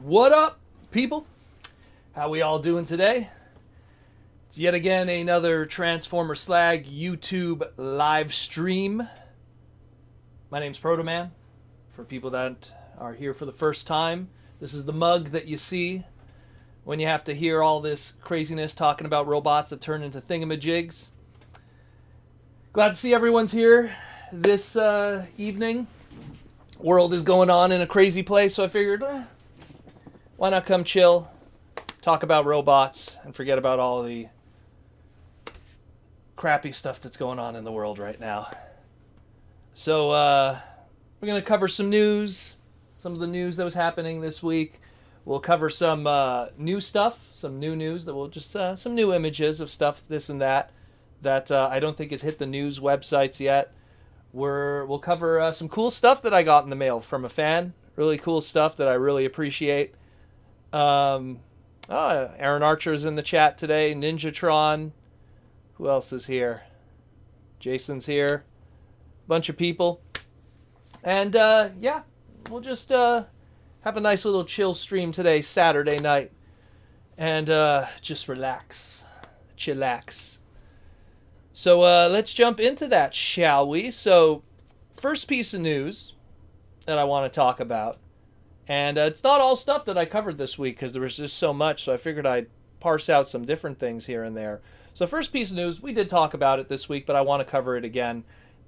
What up, people? How we all doing today? It's yet again another Transformer Slag YouTube live stream. My name's Protoman. For people that are here for the first time, this is the mug that you see when you have to hear all this craziness talking about robots that turn into thingamajigs. Glad to see everyone's here this evening. World is going on in a crazy place, so I figured, why not come chill, talk about robots, and forget about all the crappy stuff that's going on in the world right now. So, we're going to cover some news, some of the news that was happening this week. We'll cover some new stuff, some new news that will just, some new images of stuff, this and that I don't think has hit the news websites yet. We'll cover some cool stuff that I got in the mail from a fan. Really cool stuff that I really appreciate. Aaron Archer's in the chat today. Ninjatron. Who else is here? Jason's here. Bunch of people. And yeah, we'll just have a nice little chill stream today, Saturday night. And just relax. Chillax. So let's jump into that, shall we? So, first piece of news that I want to talk about. And it's not all stuff that I covered this week because there was just so much, so I figured I'd parse out some different things here and there. So first piece of news, we did talk about it this week, but I want to cover it again.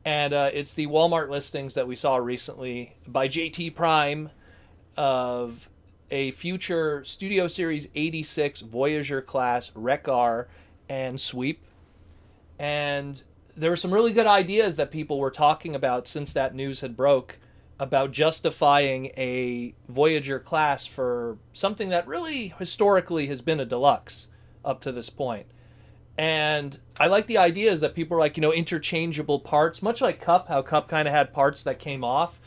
And it's the Walmart listings that we saw recently by JT Prime of a future Studio Series 86 Voyager class Wreck-R and Sweep. And there were some really good ideas that people were talking about since that news had broke about justifying a Voyager class for something that really historically has been a deluxe up to this point. And I like the ideas that people are like, interchangeable parts, much like Cup, how Cup kind of had parts that came off.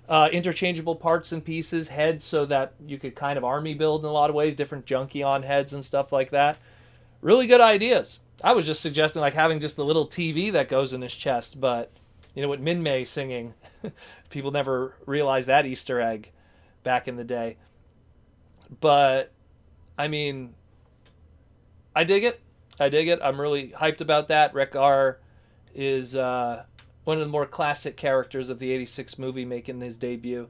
Interchangeable parts and pieces, heads, so that you could kind of army build in a lot of ways, different Junkion heads and stuff like that. Really good ideas. I was just suggesting like having just a little TV that goes in his chest, but with Min May singing, people never realized that Easter egg back in the day. But I mean, I dig it. I'm really hyped about that. Wreck-R is one of the more classic characters of the 86 movie making his debut.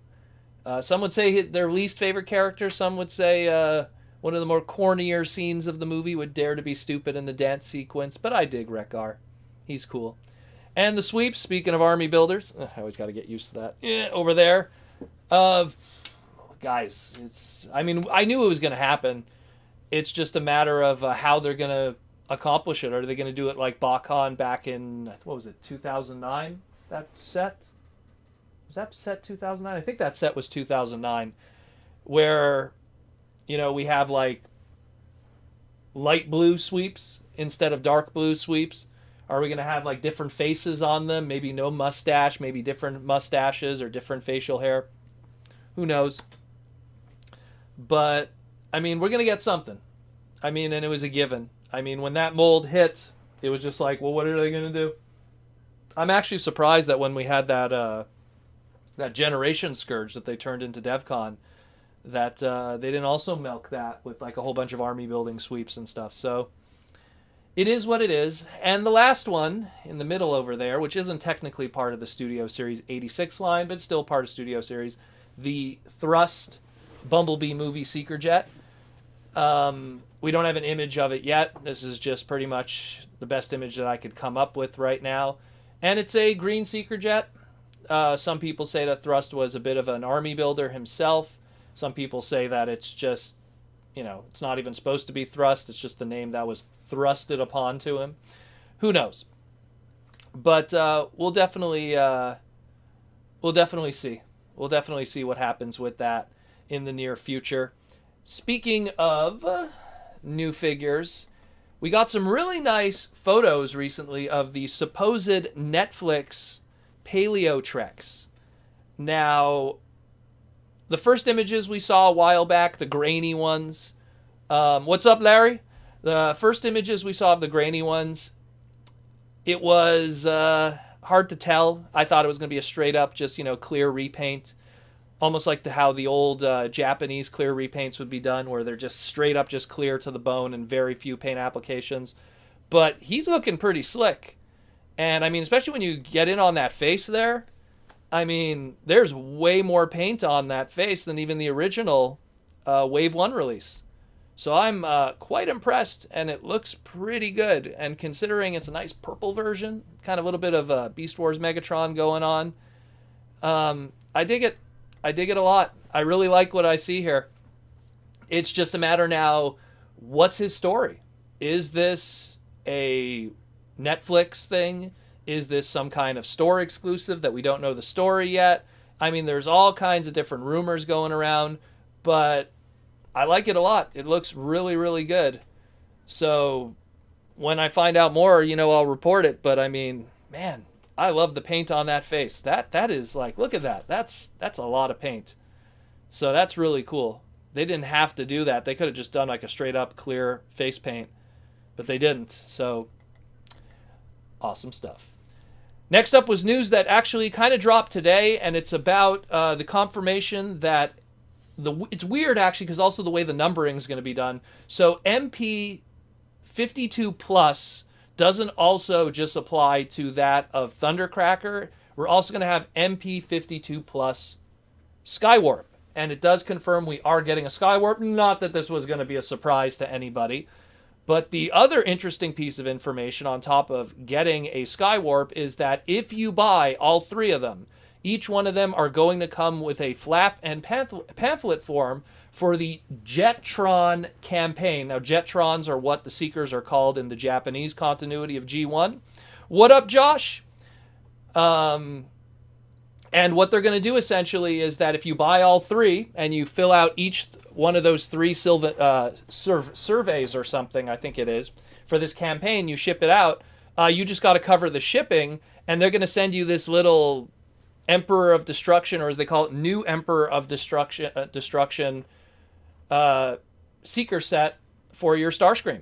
Some would say their least favorite character. Some would say one of the more cornier scenes of the movie would Dare to Be Stupid in the dance sequence. But I dig Wreck-R. He's cool. And the sweeps, speaking of army builders, I always got to get used to that. Over there. Guys, I knew it was going to happen. It's just a matter of how they're going to accomplish it. Are they going to do it like Bakan back in, 2009? That set? Was that set 2009? I think that set was 2009. Where, we have like light blue sweeps instead of dark blue sweeps. Are we going to have like different faces on them? Maybe no mustache, maybe different mustaches or different facial hair. Who knows? But, we're going to get something. And it was a given. When that mold hit, it was just like, well, what are they going to do? I'm actually surprised that when we had that Generation Scourge that they turned into DevCon, that they didn't also milk that with like a whole bunch of army building sweeps and stuff. So it is what it is. And the last one in the middle over there, which isn't technically part of the Studio Series 86 line, but still part of Studio Series, the Thrust Bumblebee movie Seeker Jet. We don't have an image of it yet. This is just pretty much the best image that I could come up with right now. And it's a green Seeker Jet. Some people say that Thrust was a bit of an army builder himself. Some people say that it's just, it's not even supposed to be Thrust. It's just the name that was thrusted upon to him. Who knows? But we'll definitely see. We'll definitely see what happens with that in the near future. Speaking of new figures, we got some really nice photos recently of the supposed Netflix Paleo Treks. Now, the first images we saw a while back, the grainy ones. What's up, Larry? The first images we saw of the grainy ones, it was hard to tell. I thought it was going to be a straight up, just, clear repaint. almost like how the old Japanese clear repaints would be done, where they're just straight up just clear to the bone and very few paint applications. But he's looking pretty slick. And I mean, especially when you get in on that face there, I mean, there's way more paint on that face than even the original Wave 1 release. So I'm quite impressed, and it looks pretty good. And considering it's a nice purple version, kind of a little bit of Beast Wars Megatron going on, I dig it. I dig it a lot. I really like what I see here. It's just a matter now, what's his story? Is this a Netflix thing? Is this some kind of store exclusive that we don't know the story yet? I mean, there's all kinds of different rumors going around, but I like it a lot. It looks really, really good. So when I find out more, I'll report it. But I mean, man, I love the paint on that face. That is like, look at that. That's a lot of paint. So that's really cool. They didn't have to do that. They could have just done like a straight up clear face paint, but they didn't. So awesome stuff. Next up was news that actually kind of dropped today, and it's about the confirmation that it's weird actually, because also the way the numbering is going to be done. So MP 52 plus doesn't also just apply to that of Thundercracker. We're also going to have MP 52 plus Skywarp, and it does confirm we are getting a Skywarp. Not that this was going to be a surprise to anybody. But the other interesting piece of information on top of getting a Skywarp is that if you buy all three of them, each one of them are going to come with a flap and pamphlet form for the Jettron campaign. Now, Jettrons are what the Seekers are called in the Japanese continuity of G1. What up, Josh? And what they're going to do essentially is that if you buy all three and you fill out each one of those three surveys or something, I think it is, for this campaign, you ship it out, you just got to cover the shipping, and they're going to send you this little Emperor of Destruction, or as they call it, New Emperor of Destruction Seeker set for your Starscream.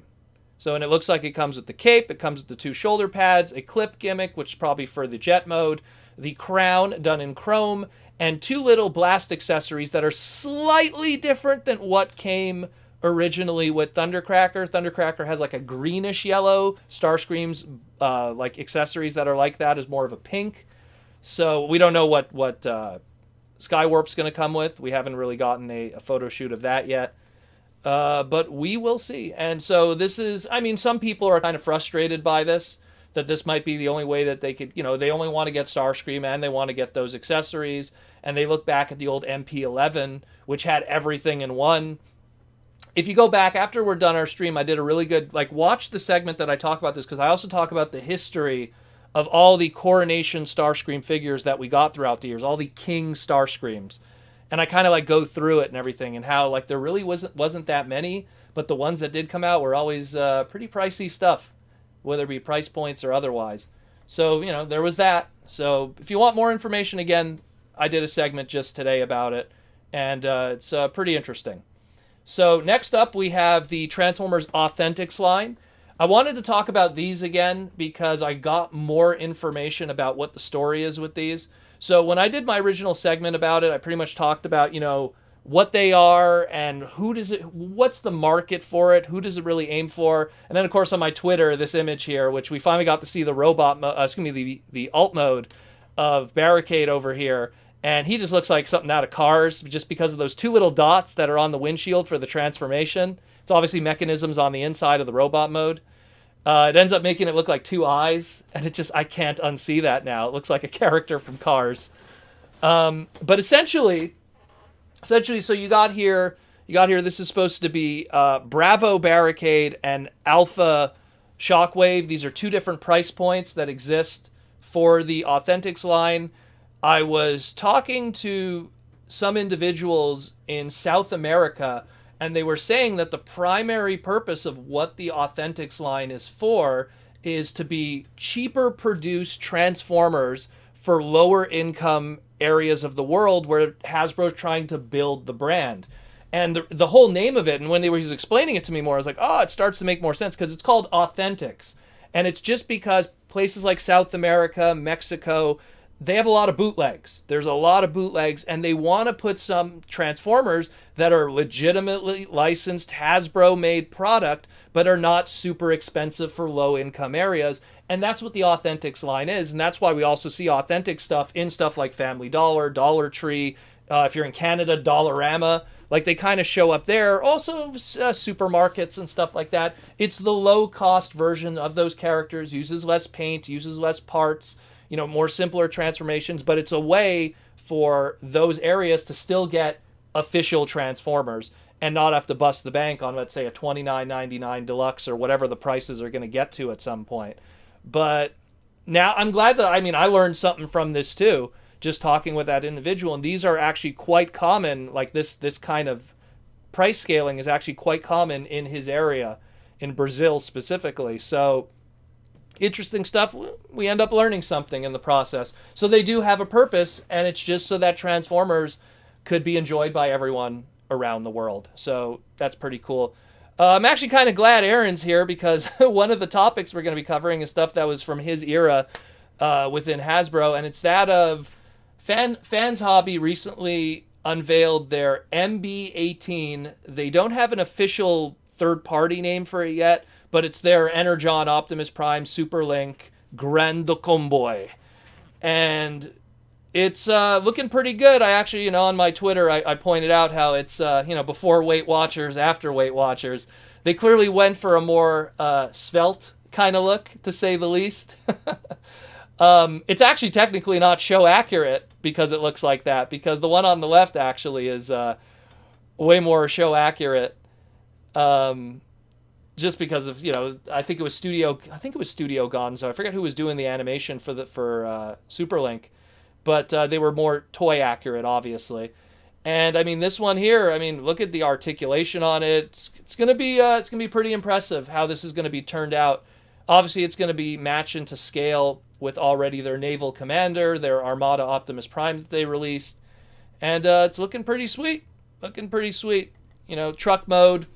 So, and it looks like it comes with the cape, it comes with the 2 shoulder pads, a clip gimmick, which is probably for the jet mode, the crown done in chrome, and 2 little blast accessories that are slightly different than what came originally with Thundercracker. Thundercracker has like a greenish yellow. Starscream's like accessories that are like that is more of a pink. So we don't know what Skywarp's going to come with. We haven't really gotten a photo shoot of that yet. But we will see. And so this is, I mean, some people are kind of frustrated by this, that this might be the only way that they could, they only want to get Starscream and they want to get those accessories. And they look back at the old MP11, which had everything in one. If you go back after we're done our stream, I did a really good, watch the segment that I talk about this, because I also talk about the history of all the Coronation Starscream figures that we got throughout the years, all the King Starscreams. And I kind of go through it and everything, and how there really wasn't that many, but the ones that did come out were always pretty pricey stuff, whether it be price points or otherwise. So, there was that. So if you want more information, again, I did a segment just today about it, and it's pretty interesting. So next up, we have the Transformers Authentics line. I wanted to talk about these again because I got more information about what the story is with these. So when I did my original segment about it, I pretty much talked about, what they are and what's the market for it, who does it really aim for. And then, of course, on my Twitter, this image here, which we finally got to see the the alt mode of Barricade over here. And he just looks like something out of Cars, just because of those 2 little dots that are on the windshield for the transformation. It's obviously mechanisms on the inside of the robot mode. It ends up making it look like 2 eyes, and I can't unsee that now. It looks like a character from Cars. But essentially, so you got here, this is supposed to be Bravo Barricade and Alpha Shockwave. These are 2 different price points that exist for the Authentics line. I was talking to some individuals in South America, and they were saying that the primary purpose of what the Authentics line is for is to be cheaper produced Transformers for lower income areas of the world where Hasbro's trying to build the brand. And the whole name of it, and when he was explaining it to me more, I was like, oh, it starts to make more sense, because it's called Authentics. And it's just because places like South America, Mexico, they have a lot of bootlegs. There's a lot of bootlegs, and they want to put some Transformers that are legitimately licensed, Hasbro-made product, but are not super expensive for low-income areas. And that's what the Authentics line is, and that's why we also see authentic stuff in stuff like Family Dollar, Dollar Tree. If you're in Canada, Dollarama. Like, they kind of show up there. Also, supermarkets and stuff like that. It's the low-cost version of those characters. Uses less paint, uses less parts, more simpler transformations. But it's a way for those areas to still get official Transformers and not have to bust the bank on, let's say, a $29.99 deluxe or whatever the prices are going to get to at some point. But now I'm glad that, I learned something from this too, just talking with that individual. And these are actually quite common, like this kind of price scaling is actually quite common in his area, in Brazil specifically. So interesting stuff. We end up learning something in the process. So they do have a purpose, and it's just so that Transformers could be enjoyed by everyone around the world. So that's pretty cool. I'm actually kind of glad Aaron's here, because one of the topics we're going to be covering is stuff that was from his era within Hasbro, and it's that of Fans Hobby recently unveiled their MB-18. They don't have an official third-party name for it yet, but it's their Energon Optimus Prime Super Link Grand Comboy. And it's looking pretty good. I actually, on my Twitter, I pointed out how it's, before Weight Watchers, after Weight Watchers. They clearly went for a more svelte kind of look, to say the least. It's actually technically not show accurate because it looks like that, because the one on the left actually is way more show accurate. Just because of, I think it was Studio Gonzo. I forget who was doing the animation for Superlink. But they were more toy accurate, obviously. And this one here, look at the articulation on it. It's gonna be pretty impressive how this is gonna be turned out. Obviously, it's gonna be matching to scale with already their naval commander, their Armada Optimus Prime that they released, and it's looking pretty sweet. Truck mode.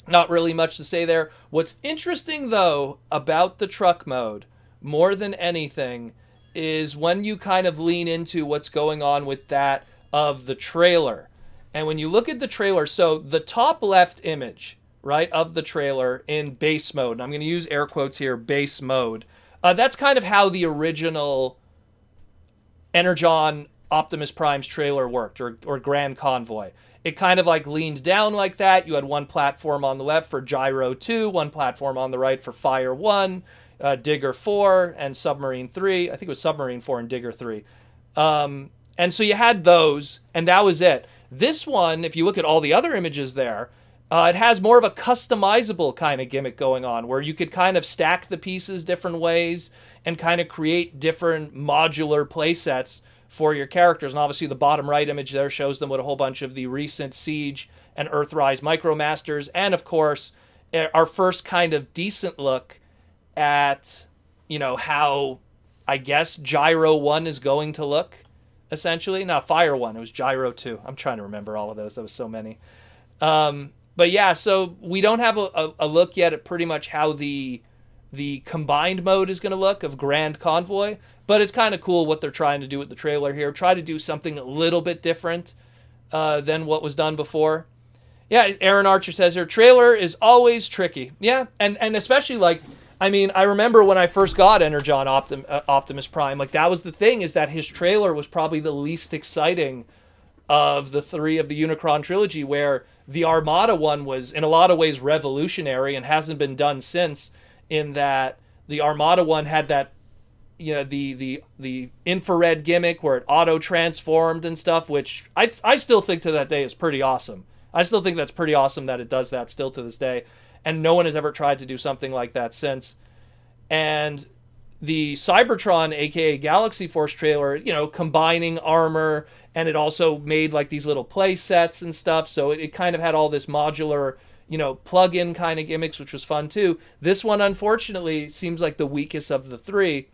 Not really much to say there. What's interesting though about the truck mode, more than anything, is when you kind of lean into what's going on with that of the trailer. And when you look at the trailer, so the top left image, right, of the trailer in base mode, and I'm going to use air quotes here, base mode, that's kind of how the original Energon Optimus Prime's trailer worked, or Grand Convoy. It kind of like leaned down like that. You had one platform on the left for Gyro 2, one platform on the right for Fire 1, Digger 4, and Submarine 3. I think it was Submarine 4 and Digger 3. And so you had those, and that was it. This one, if you look at all the other images there, it has more of a customizable kind of gimmick going on, where you could kind of stack the pieces different ways and kind of create different modular play sets for your characters. And obviously the bottom right image there shows them with a whole bunch of the recent Siege and Earthrise Micromasters, and of course our first kind of decent look at, how I guess Gyro 1 is going to look, essentially. Not Fire 1, it was Gyro 2. I'm trying to remember all of those. There was so many. But yeah, so we don't have a look yet at pretty much how the combined mode is going to look of Grand Convoy, but it's kind of cool what they're trying to do with the trailer here. Try to do something a little bit different than what was done before. Yeah, Aaron Archer says here, trailer is always tricky. Yeah, and especially I remember when I first got Energon Optimus Prime, that was the thing, is that his trailer was probably the least exciting of the three of the Unicron trilogy, where the Armada one was in a lot of ways revolutionary and hasn't been done since, in that the Armada one had that, the infrared gimmick where it auto-transformed and stuff, which I still think to that day is pretty awesome. I still think that's pretty awesome that it does that still to this day. And no one has ever tried to do something like that since. And the Cybertron, aka Galaxy Force trailer, combining armor, and it also made these little play sets and stuff. So it kind of had all this modular, plug-in kind of gimmicks, which was fun too. This one, unfortunately, seems like the weakest of the three.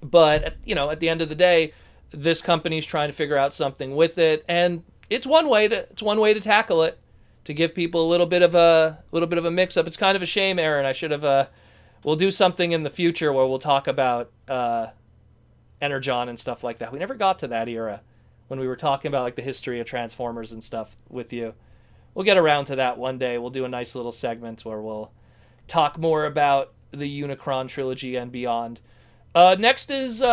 But at the end of the day, this company's trying to figure out something with it, and it's one way to tackle it, to give people a little bit of a mix up. It's kind of a shame, Aaron. I should have. We'll do something in the future where we'll talk about Energon and stuff like that. We never got to that era when we were talking about like the history of Transformers and stuff with you. We'll get around to that one day. We'll do a nice little segment where we'll talk more about the Unicron trilogy and beyond. Next is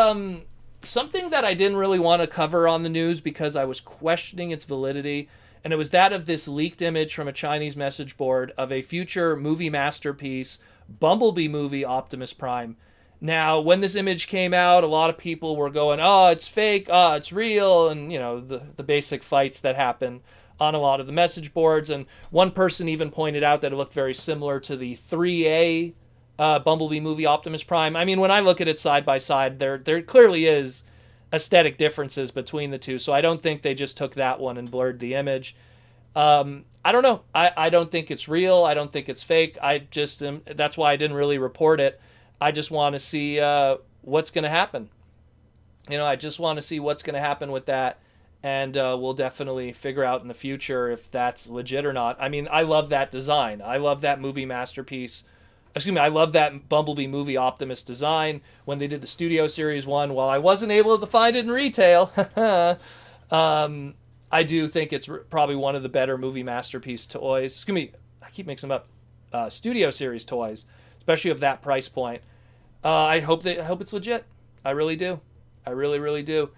something that I didn't really want to cover on the news because I was questioning its validity, and it was that of this leaked image from a Chinese message board of a future movie masterpiece, Bumblebee movie Optimus Prime. Now, when this image came out, a lot of people were going, oh, it's fake, oh, it's real, and, you know, the basic fights that happen on a lot of the message boards. And one person even pointed out that it looked very similar to the 3A Bumblebee movie Optimus Prime. I mean, when I look at it side by side, there clearly is aesthetic differences between the two, so I don't think they just took that one and blurred the image. I don't know. I don't think it's real. I don't think it's fake. That's why I didn't really report it. I just want to see what's going to happen. You know, I just want to see what's going to happen with that, and we'll definitely figure out in the future if that's legit or not. I mean, I love that design. I love that movie masterpiece. I love that Bumblebee movie Optimus design. When they did the Studio Series 1, while I wasn't able to find it in retail, I do think it's probably one of the better movie masterpiece toys. I keep mixing them up. Studio Series toys, especially of that price point. I hope it's legit. I really do. I really, really do.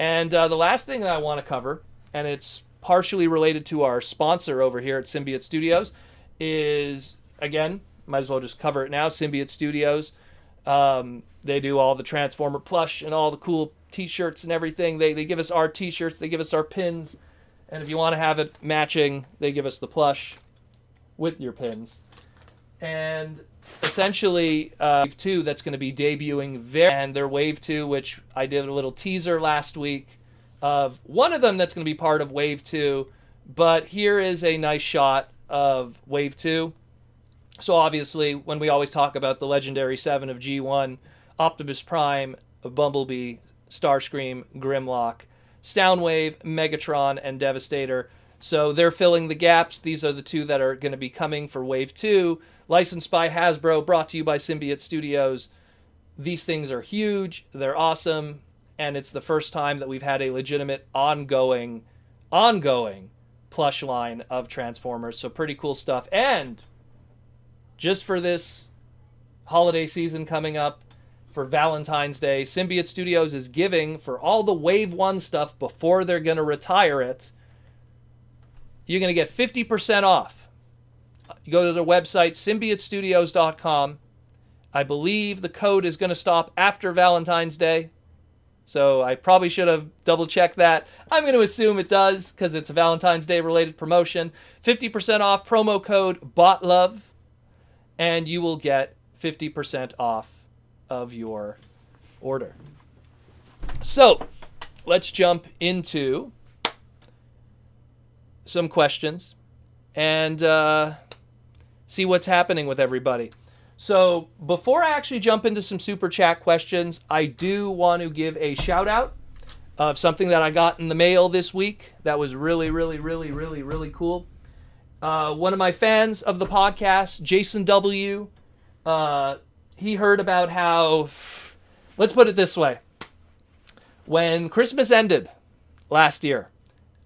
And the last thing that I want to cover, and it's partially related to our sponsor over here at Symbiote Studios, is, again, might as well just cover it now, Symbiote Studios. They do all the Transformer plush and all the cool t-shirts and everything. They give us our t-shirts, they give us our pins, and if you want to have it matching, they give us the plush with your pins. And essentially, Wave 2 that's going to be debuting and their Wave 2, which I did a little teaser last week of one of them that's going to be part of Wave 2, but here is a nice shot of Wave 2. So obviously, when we always talk about the Legendary 7 of G1, Optimus Prime, Bumblebee, Starscream, Grimlock, Soundwave, Megatron, and Devastator. So they're filling the gaps. These are the two that are going to be coming for Wave 2. Licensed by Hasbro, brought to you by Symbiote Studios. These things are huge, they're awesome, and it's the first time that we've had a legitimate ongoing plush line of Transformers. So pretty cool stuff. And just for this holiday season coming up, for Valentine's Day, Symbiote Studios is giving, for all the Wave 1 stuff before they're going to retire it, you're going to get 50% off. You go to their website, symbiotestudios.com. I believe the code is going to stop after Valentine's Day, so I probably should have double-checked that. I'm going to assume it does, because it's a Valentine's Day-related promotion. 50% off, promo code BOTLOVE. And you will get 50% off of your order. So, let's jump into some questions and see what's happening with everybody. So, before I actually jump into some super chat questions, I do want to give a shout out of something that I got in the mail this week that was really, really, really, really, really cool. One of my fans of the podcast, Jason W., he heard about how, let's put it this way, when Christmas ended last year,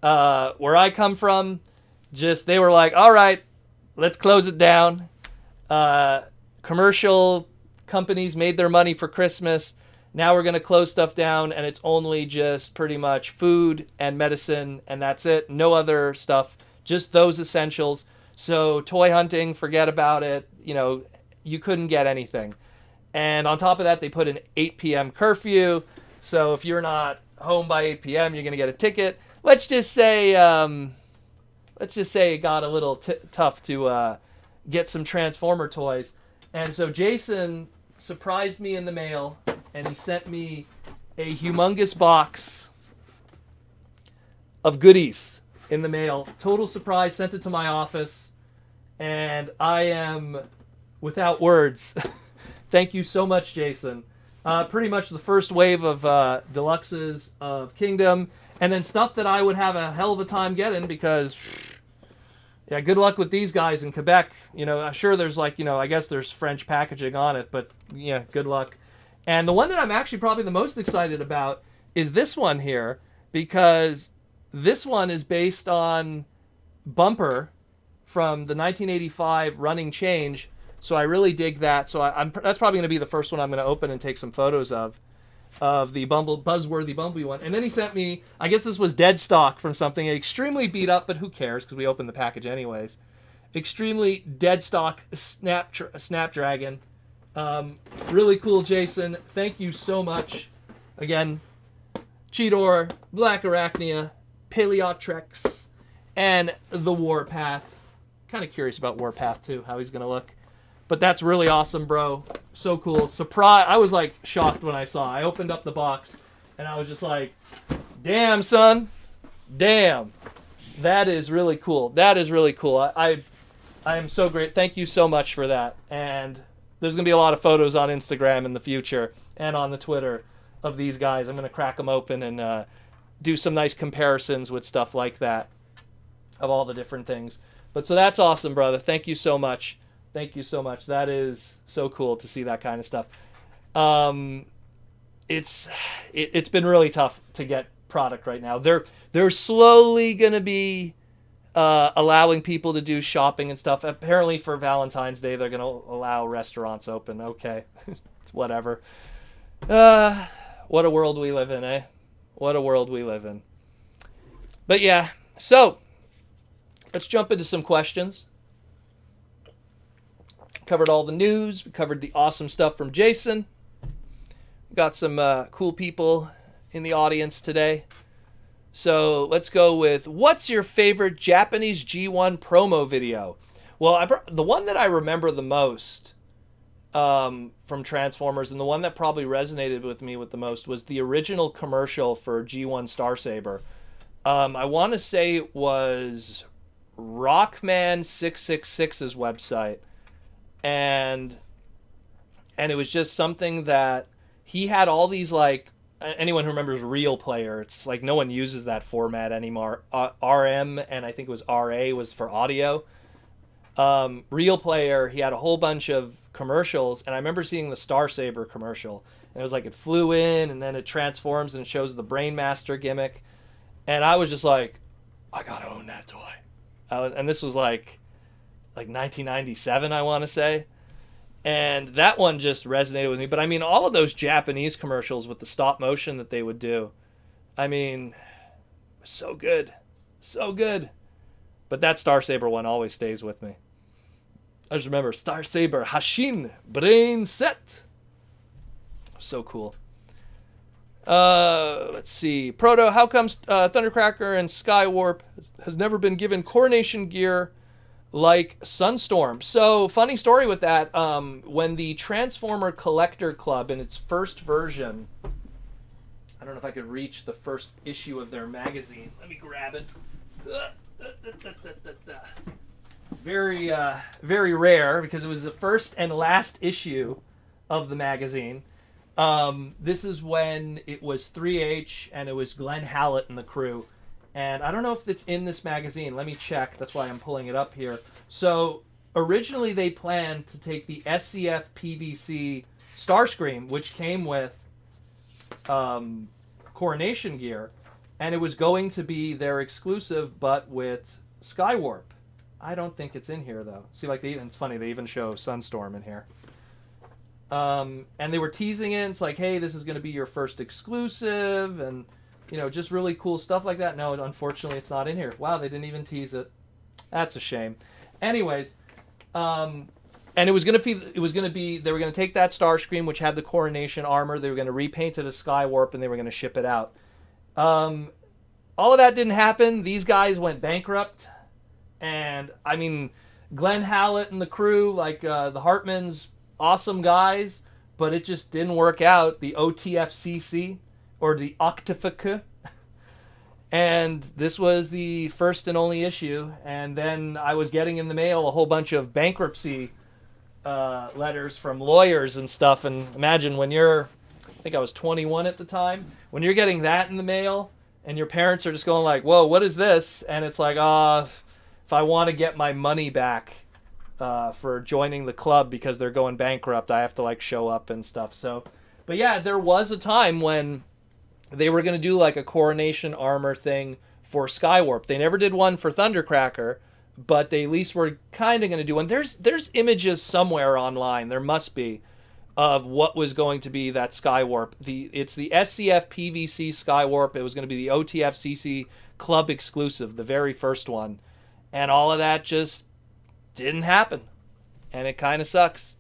where I come from, they were like, all right, let's close it down. Commercial companies made their money for Christmas. Now we're going to close stuff down, and it's only just pretty much food and medicine, and that's it. No other stuff. Just those essentials. So toy hunting, forget about it. You know, you couldn't get anything. And on top of that, they put an 8 p.m. curfew. So if you're not home by 8 p.m., you're going to get a ticket. Let's just say it got a little tough to get some Transformer toys. And so Jason surprised me in the mail, and he sent me a humongous box of goodies in the mail. Total surprise, sent it to my office, and I am without words. Thank you so much, Jason. Pretty much the first wave of deluxes of Kingdom, and then stuff that I would have a hell of a time getting because, yeah, good luck with these guys in Quebec. You know, I'm sure there's I guess there's French packaging on it, but yeah, good luck. And the one that I'm actually probably the most excited about is this one here, because this one is based on Bumper from the 1985 Running Change. So I really dig that. So that's probably going to be the first one I'm going to open and take some photos of the Buzzworthy Bumblebee one. And then he sent me, I guess this was dead stock from something, extremely beat up, but who cares because we opened the package anyways. Extremely dead stock Snapdragon. Really cool, Jason. Thank you so much. Again, Cheetor, Black Arachnia, Paleotrex, and the Warpath. Kind of curious about Warpath too, how he's going to look. But that's really awesome, bro. So cool. Surprise. I was like shocked when I saw it. I opened up the box and I was just like, damn, son. Damn. That is really cool. That is really cool. I am so great. Thank you so much for that. And there's going to be a lot of photos on Instagram in the future and on the Twitter of these guys. I'm going to crack them open and do some nice comparisons with stuff like that of all the different things. But so that's awesome, brother. Thank you so much. Thank you so much. That is so cool to see that kind of stuff. It's been really tough to get product right now. They're slowly going to be allowing people to do shopping and stuff. Apparently for Valentine's Day, they're going to allow restaurants open. Okay. It's whatever. What a world we live in, eh? What a world we live in. But yeah, so let's jump into some questions. Covered all the news. We covered the awesome stuff from Jason. We got some cool people in the audience today. So let's go with, what's your favorite Japanese G1 promo video? Well, the one that I remember the most from Transformers, and the one that probably resonated with me with the most, was the original commercial for G1 Star Saber. I want to say it was Rockman666's website. And it was just something that he had all these, like, anyone who remembers Real Player, it's like no one uses that format anymore. RM and I think it was RA was for audio. Real Player, he had a whole bunch of commercials, and I remember seeing the Star Saber commercial, and it was like it flew in and then it transforms and it shows the Brainmaster gimmick, and I was just like, I gotta own that toy. And this was like 1997, I want to say. And that one just resonated with me. But I mean, all of those Japanese commercials with the stop motion that they would do, I mean, so good. So good. But that Star Saber one always stays with me. I just remember Star Saber Hashin Brain Set. So cool. Let's see. Proto, how comes Thundercracker and Skywarp has never been given coronation gear like Sunstorm? So, funny story with that. When the Transformer Collector Club in its first version, I don't know if I could reach the first issue of their magazine. Let me grab it. Very, very rare because it was the first and last issue of the magazine. This is when it was 3H and it was Glenn Hallett and the crew. And I don't know if it's in this magazine. Let me check. That's why I'm pulling it up here. So originally they planned to take the SCF PVC Starscream, which came with coronation gear, and it was going to be their exclusive, but with Skywarp. I don't think it's in here though. See, like it's funny. They even show Sunstorm in here. And they were teasing it. It's like, hey, this is going to be your first exclusive, and you know, just really cool stuff like that. No, unfortunately, it's not in here. Wow, they didn't even tease it. That's a shame. Anyways, and it was going to be, they were going to take that Starscream, which had the coronation armor. They were going to repaint it as Skywarp, and they were going to ship it out. All of that didn't happen. These guys went bankrupt, and I mean, Glenn Hallett and the crew, like the Hartmans, awesome guys, but it just didn't work out. The OTFCC, or the Octifica. And this was the first and only issue. And then I was getting in the mail a whole bunch of bankruptcy letters from lawyers and stuff. And imagine when you're, I think I was 21 at the time, when you're getting that in the mail and your parents are just going like, whoa, what is this? And it's like, if I want to get my money back for joining the club because they're going bankrupt, I have to like show up and stuff. So But yeah, there was a time when they were going to do like a coronation armor thing for Skywarp. They never did one for Thundercracker, but they at least were kind of going to do one. There's images somewhere online. There must be of what was going to be that Skywarp. It's the SCF PVC Skywarp. It was going to be the OTFCC Club exclusive, the very first one, and all of that just didn't happen, and it kind of sucks.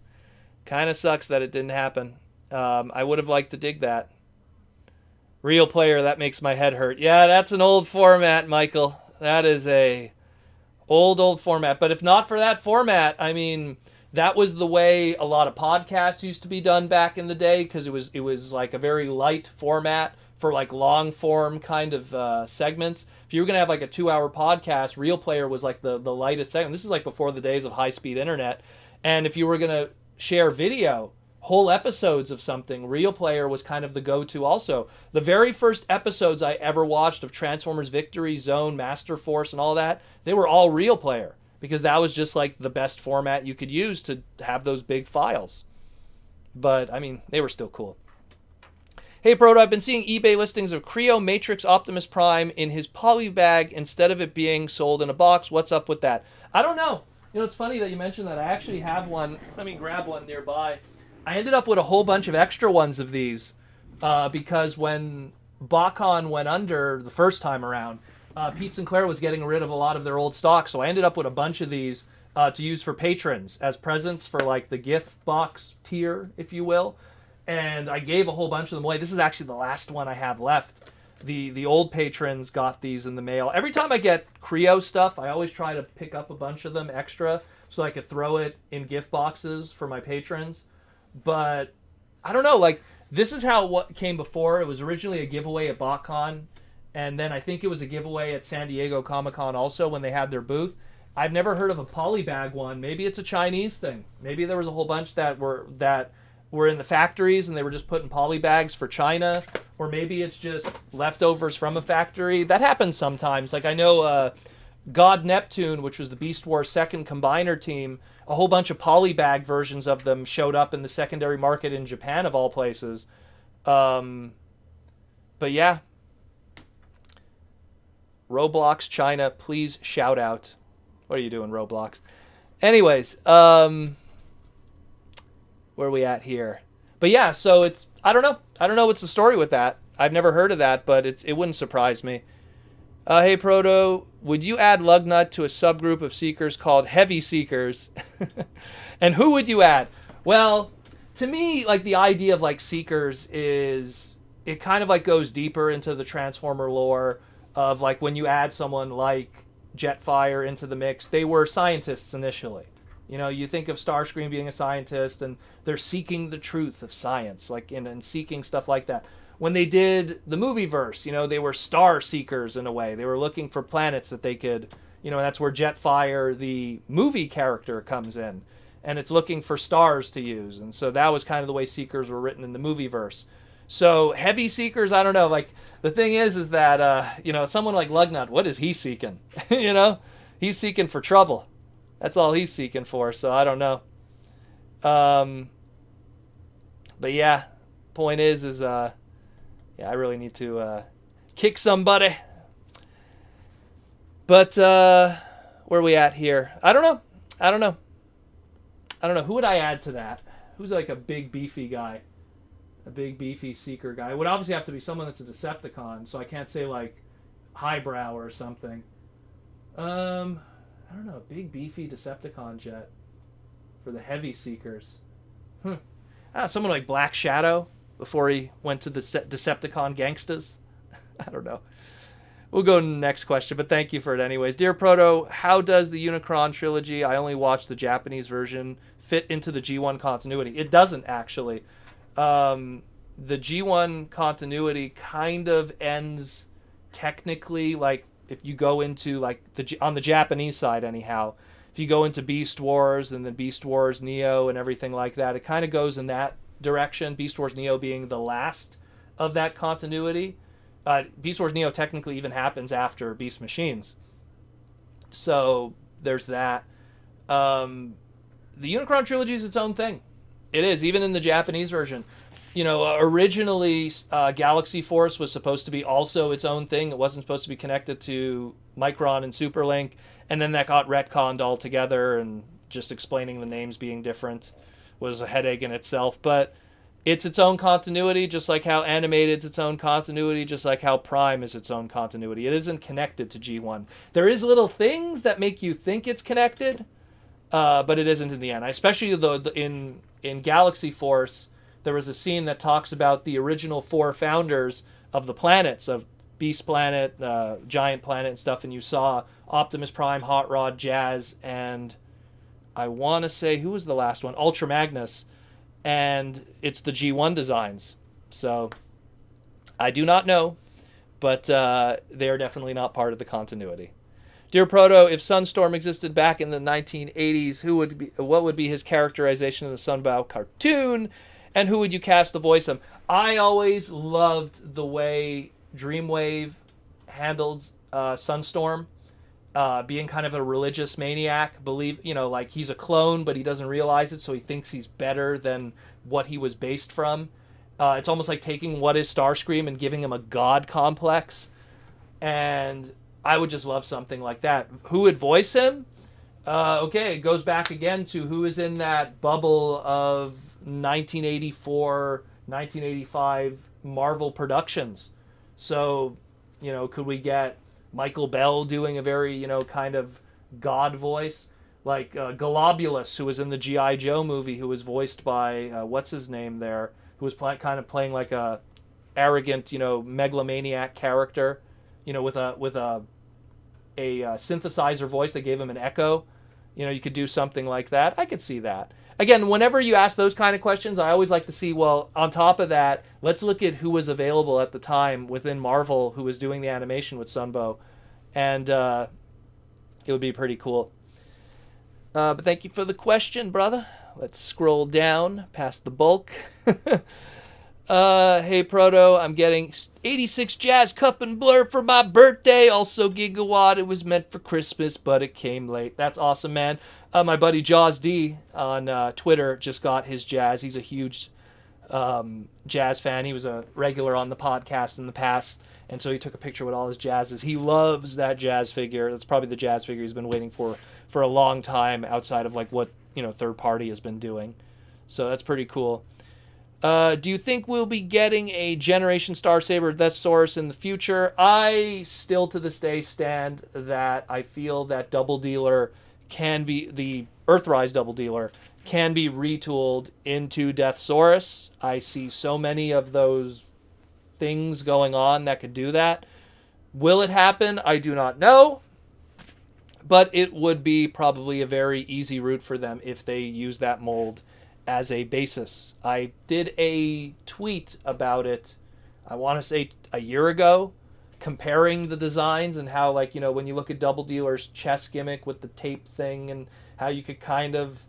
Kind of sucks that it didn't happen. I would have liked to dig that. Real player, that makes my head hurt. Yeah, that's an old format, Michael. That is a old format. But if not for that format, I mean, that was the way a lot of podcasts used to be done back in the day, because it was like a very light format for like long form kind of segments. If you were going to have like a 2-hour podcast, Real Player was like the lightest segment. This is like before the days of high-speed internet. And if you were going to share video, whole episodes of something, Real Player was kind of the go-to also. The very first episodes I ever watched of Transformers Victory, Zone, Master Force, and all that, they were all Real Player, because that was just like the best format you could use to have those big files. But, I mean, they were still cool. Hey, Proto, I've been seeing eBay listings of Creo Matrix Optimus Prime in his poly bag instead of it being sold in a box. What's up with that? I don't know. You know, it's funny that you mentioned that. I actually have one. Let me grab one nearby. I ended up with a whole bunch of extra ones of these because when BotCon went under the first time around, Pete Sinclair was getting rid of a lot of their old stock. So I ended up with a bunch of these to use for patrons as presents for like the gift box tier, if you will. And I gave a whole bunch of them away. This is actually the last one I have left. The old patrons got these in the mail. Every time I get Creo stuff, I always try to pick up a bunch of them extra so I could throw it in gift boxes for my patrons. But I don't know, like, this is how what came before. It was originally a giveaway at BotCon, and then I think it was a giveaway at San Diego Comic-Con also when they had their booth. I've never heard of a polybag one. Maybe it's a Chinese thing. Maybe there was a whole bunch that were in the factories and they were just putting polybags for China, or maybe it's just leftovers from a factory. That happens sometimes. Like, I know God Neptune, which was the Beast Wars second combiner team, a whole bunch of polybag versions of them showed up in the secondary market in Japan, of all places. But yeah. Roblox China, please shout out. What are you doing, Roblox? Anyways, where are we at here? But yeah, so it's, I don't know what's the story with that. I've never heard of that, but it wouldn't surprise me. Hey, Proto, would you add Lugnut to a subgroup of Seekers called Heavy Seekers? And who would you add? Well, to me, like, the idea of, like, Seekers is, it kind of, like, goes deeper into the Transformer lore of, like, when you add someone like Jetfire into the mix, they were scientists initially. You know, you think of Starscream being a scientist, and they're seeking the truth of science, like, and seeking stuff like that. When they did the movieverse, you know, they were star seekers in a way. They were looking for planets that they could, you know, that's where Jetfire, the movie character, comes in. And it's looking for stars to use. And so that was kind of the way Seekers were written in the movieverse. So Heavy Seekers, I don't know. Like, the thing is that, you know, someone like Lugnut, what is he seeking? You know, he's seeking for trouble. That's all he's seeking for. So I don't know. But yeah, point is yeah, I really need to kick somebody. But where are we at here? I don't know. Who would I add to that? Who's like a big beefy guy? A big beefy Seeker guy. It would obviously have to be someone that's a Decepticon, so I can't say like Highbrow or something. I don't know, a big beefy Decepticon jet for the Heavy Seekers. Someone like Black Shadow before he went to the Decepticon Gangstas. I don't know. We'll go to the next question, but thank you for it anyways. Dear Proto, how does the Unicron trilogy, I only watched the Japanese version, fit into the G1 continuity? It doesn't, actually. The G1 continuity kind of ends technically, like, if you go into, like, on the Japanese side anyhow, if you go into Beast Wars and then Beast Wars Neo and everything like that, it kind of goes in that direction. Beast Wars Neo being the last of that continuity. Beast Wars Neo technically even happens after Beast Machines. So there's that. The Unicron trilogy is its own thing. It is, even in the Japanese version. Originally, Galaxy Force was supposed to be also its own thing. It wasn't supposed to be connected to Micron and Superlink, and then that got retconned altogether, and just explaining the names being different was a headache in itself. But it's its own continuity, just like how Animated's its own continuity, just like how Prime is its own continuity. It isn't connected to G1. There is little things that make you think it's connected, but it isn't in the end. Especially though in Galaxy Force, there was a scene that talks about the original 4 founders of the planets, of Beast Planet, Giant Planet, and stuff, and you saw Optimus Prime, Hot Rod, Jazz, and I want to say, who was the last one? Ultra Magnus, and it's the G1 designs. So I do not know, but they are definitely not part of the continuity. Dear Proto, if Sunstorm existed back in the 1980s, what would be his characterization of the Sunbow cartoon? And who would you cast to voice him? I always loved the way Dreamwave handled Sunstorm, being kind of a religious maniac. Like he's a clone, but he doesn't realize it, so he thinks he's better than what he was based from. It's almost like taking what is Starscream and giving him a god complex. And I would just love something like that. Who would voice him? Okay, it goes back again to who is in that bubble of 1984, 1985 Marvel Productions. So, could we get Michael Bell doing a very, kind of god voice? Like Globulus, who was in the G.I. Joe movie, who was voiced by, what's his name there? Who was kind of playing like a arrogant, megalomaniac character, with a synthesizer voice that gave him an echo. You could do something like that. I could see that. Again, whenever you ask those kind of questions, I always like to see, well, on top of that, let's look at who was available at the time within Marvel who was doing the animation with Sunbow. And it would be pretty cool. But thank you for the question, brother. Let's scroll down past the bulk. Hey, Proto, I'm getting 86 Jazz Cup and Blur for my birthday. Also, Gigawatt. It was meant for Christmas, but it came late. That's awesome, man. My buddy Jaws D on Twitter just got his Jazz. He's a huge Jazz fan. He was a regular on the podcast in the past, and so he took a picture with all his Jazzes. He loves that Jazz figure. That's probably the Jazz figure he's been waiting for a long time outside of like what third party has been doing. So that's pretty cool. Do you think we'll be getting a Generation Star Saber Death Source in the future? I still to this day stand that I feel that Double Dealer can be, the Earthrise Double Dealer, can be retooled into Deathsaurus. I see so many of those things going on that could do that. Will it happen? I do not know. But it would be probably a very easy route for them if they use that mold as a basis. I did a tweet about it, I want to say a year ago, comparing the designs and how, like, when you look at Double Dealer's chest gimmick with the tape thing and how you could kind of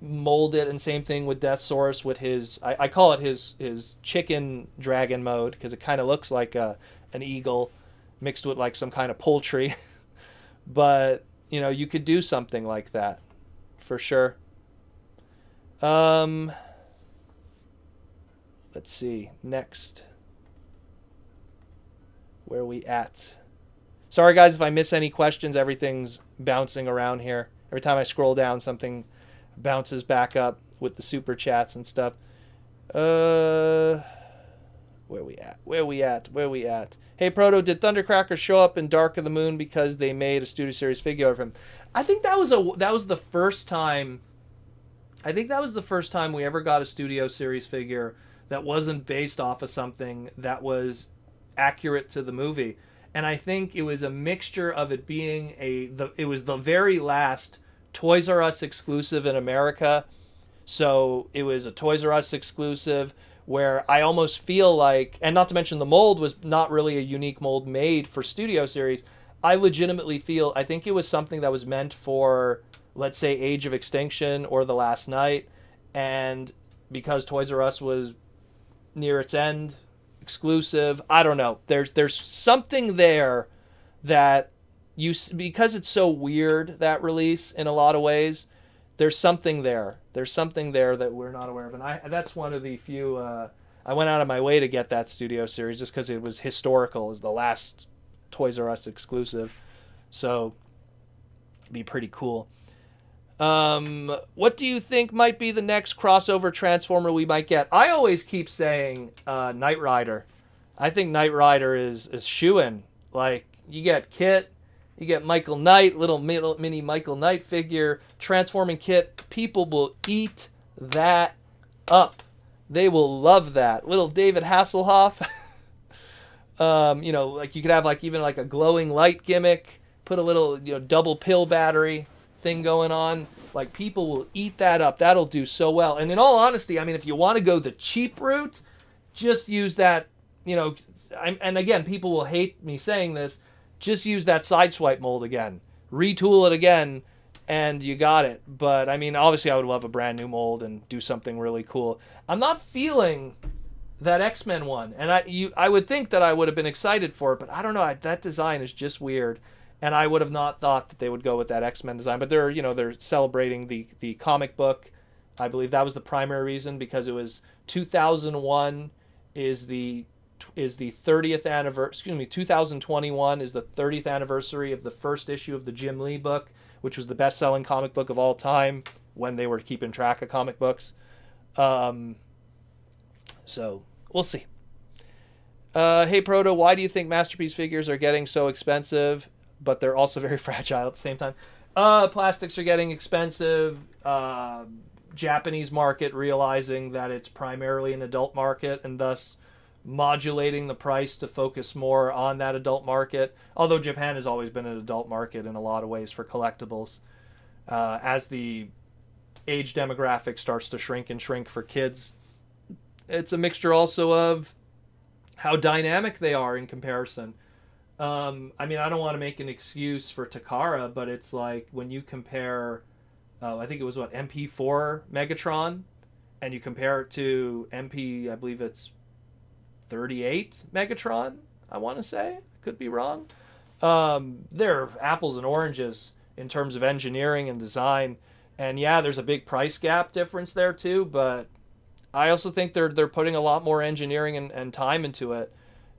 mold it, and same thing with Deathsaurus with his, I call it his chicken dragon mode, because it kind of looks like an eagle mixed with like some kind of poultry. But, you could do something like that for sure. Let's see. Next. Where are we at? Sorry, guys, if I miss any questions. Everything's bouncing around here. Every time I scroll down, something bounces back up with the super chats and stuff. Where we at? Hey, Proto, did Thundercrackers show up in Dark of the Moon because they made a Studio Series figure of him? I think that was the first time. I think that was the first time we ever got a Studio Series figure that wasn't based off of something that was accurate to the movie. And I think it was a mixture of it being it was the very last Toys R Us exclusive in America. So it was a Toys R Us exclusive where I almost feel like, and not to mention the mold was not really a unique mold made for Studio Series. I legitimately feel, I think it was something that was meant for, let's say, Age of Extinction or The Last Night. And because Toys R Us was near its end, exclusive, I don't know. There's something there that because it's so weird, that release, in a lot of ways, there's something there. There's something there that we're not aware of. And that's one of the few, I went out of my way to get that Studio Series just because it was historical. It was the last Toys R Us exclusive. So, it'd be pretty cool. What do you think might be the next crossover Transformer we might get? I always keep saying Knight Rider. I think Knight Rider is shoo-in. Like, you get Kit, you get Michael Knight, little mini Michael Knight figure, transforming Kit. People will eat that up. They will love that. Little David Hasselhoff. Like you could have like even like a glowing light gimmick. Put a little, double pill battery thing going on. Like, people will eat that up. That'll do so well. And in all honesty, I mean, if you want to go the cheap route, just use that, and again, people will hate me saying this, just use that Sideswipe mold again. Retool it again, and you got it. But, I mean, obviously I would love a brand new mold and do something really cool. I'm not feeling that X-Men one. And I would think that I would have been excited for it, but I don't know. That design is just weird. And I would have not thought that they would go with that X-Men design. But they're celebrating the comic book. I believe that was the primary reason, because it was 2001 is the 30th anniversary. 2021 is the 30th anniversary of the first issue of the Jim Lee book, which was the best-selling comic book of all time when they were keeping track of comic books. So we'll see. Hey Proto, why do you think Masterpiece figures are getting so expensive, but they're also very fragile at the same time? Plastics are getting expensive. Japanese market realizing that it's primarily an adult market and thus modulating the price to focus more on that adult market. Although Japan has always been an adult market in a lot of ways for collectibles. As the age demographic starts to shrink for kids, it's a mixture also of how dynamic they are in comparison. I mean, I don't want to make an excuse for Takara, but it's like when you compare, I think it was MP4 Megatron, and you compare it to MP, I believe it's 38 Megatron, I want to say. Could be wrong. They're apples and oranges in terms of engineering and design. And yeah, there's a big price gap difference there too, but I also think they're putting a lot more engineering and time into it,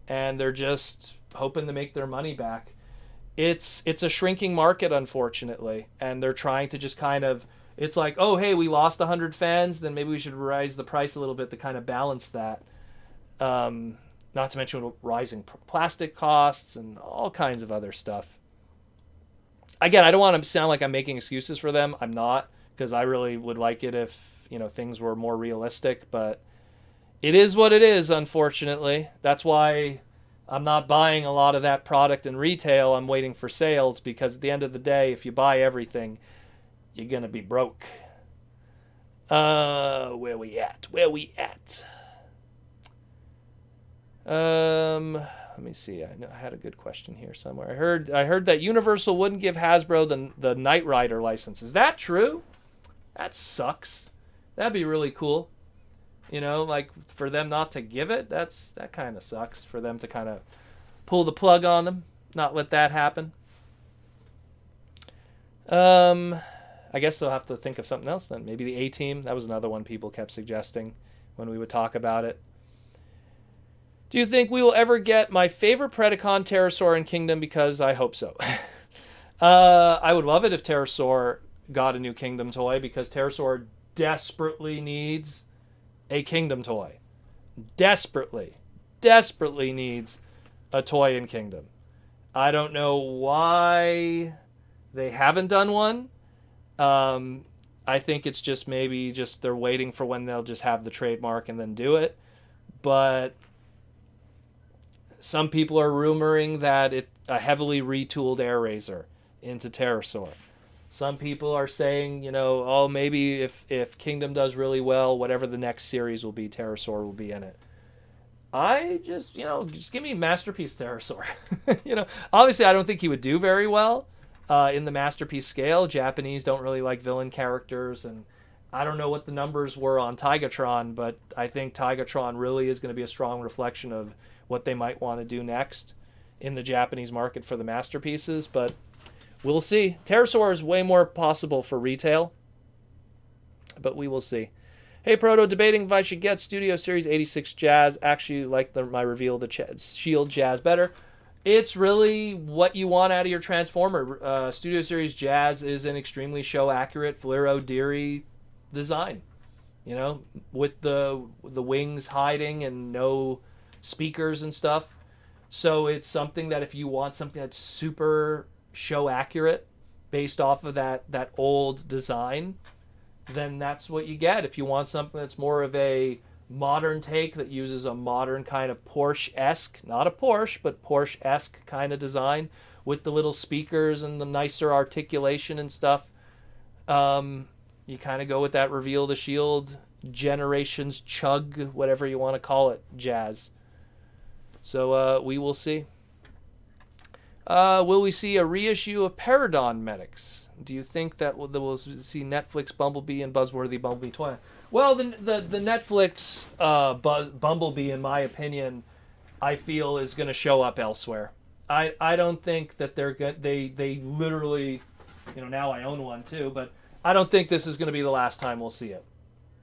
and they're just hoping to make their money back. It's a shrinking market, unfortunately, and they're trying to just kind of, it's like, oh, hey, we lost 100 fans, then maybe we should raise the price a little bit to kind of balance that. Not to mention rising plastic costs and all kinds of other stuff. Again, I don't want to sound like I'm making excuses for them. I'm not, because I really would like it if, things were more realistic, but it is what it is, unfortunately. That's why I'm not buying a lot of that product in retail. I'm waiting for sales, because at the end of the day, if you buy everything, you're going to be broke. Where we at? Let me see. I had a good question here somewhere. I heard that Universal wouldn't give Hasbro the Knight Rider license. Is that true? That sucks. That'd be really cool. Like for them not to give it, that kind of sucks. For them to kind of pull the plug on them, not let that happen. I guess they'll have to think of something else then. Maybe the A-Team. That was another one people kept suggesting when we would talk about it. Do you think we will ever get my favorite Predacon, Pterosaur, in Kingdom? Because I hope so. I would love it if Pterosaur got a new Kingdom toy, because Pterosaur desperately needs a Kingdom toy. Desperately needs a toy in Kingdom. I don't know why they haven't done one. I think it's just maybe they're waiting for when they'll just have the trademark and then do it. But some people are rumoring that it's a heavily retooled Air Razor into Pterosaur. Some people are saying, maybe if Kingdom does really well, whatever the next series will be, Pterosaur will be in it. I just give me Masterpiece Pterosaur. Obviously I don't think he would do very well in the Masterpiece scale. Japanese don't really like villain characters, and I don't know what the numbers were on Tigatron, but I think Tigatron really is going to be a strong reflection of what they might want to do next in the Japanese market for the Masterpieces, but we'll see. Pterosaur is way more possible for retail, but we will see. Hey, Proto, debating if I should get Studio Series 86 Jazz. Actually, like my reveal of the Shield Jazz better. It's really what you want out of your Transformer. Studio Series Jazz is an extremely show-accurate Fleero Deary design. You know, with the wings hiding and no speakers and stuff. So it's something that if you want something that's super show-accurate based off of that old design, then that's what you get. If you want something that's more of a modern take that uses a modern kind of Porsche-esque, not a Porsche, but Porsche-esque kind of design with the little speakers and the nicer articulation and stuff, you kind of go with that Reveal the Shield, Generations Chug, whatever you want to call it, Jazz. So we will see. Will we see a reissue of Paradon Medics? Do you think that we'll see Netflix Bumblebee and Buzzworthy Bumblebee toy? Well, the Netflix Bumblebee, in my opinion, I feel is going to show up elsewhere. I don't think that they literally, now I own one too, but I don't think this is going to be the last time we'll see it.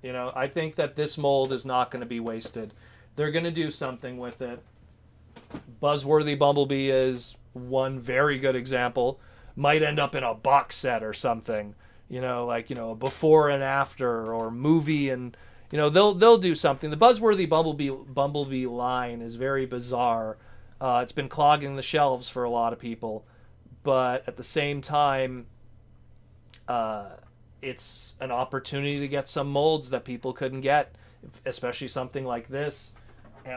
I think that this mold is not going to be wasted. They're going to do something with it. Buzzworthy Bumblebee is one very good example. Might end up in a box set or something, a before and after or movie, and they'll do something. The Buzzworthy Bumblebee line is very bizarre. It's been clogging the shelves for a lot of people, but at the same time, it's an opportunity to get some molds that people couldn't get, especially something like this.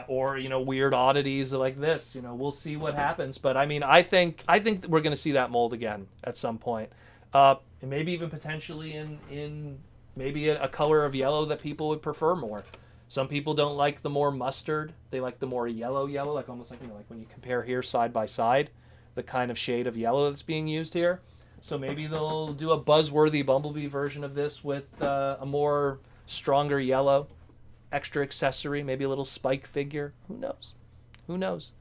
Or weird oddities like this. We'll see what happens. But I think we're going to see that mold again at some point. And maybe even potentially in maybe a color of yellow that people would prefer more. Some people don't like the more mustard. They like the more yellow, like almost like like when you compare here side by side, the kind of shade of yellow that's being used here. So maybe they'll do a Buzzworthy Bumblebee version of this with a more stronger yellow. Extra accessory, maybe a little spike figure. Who knows?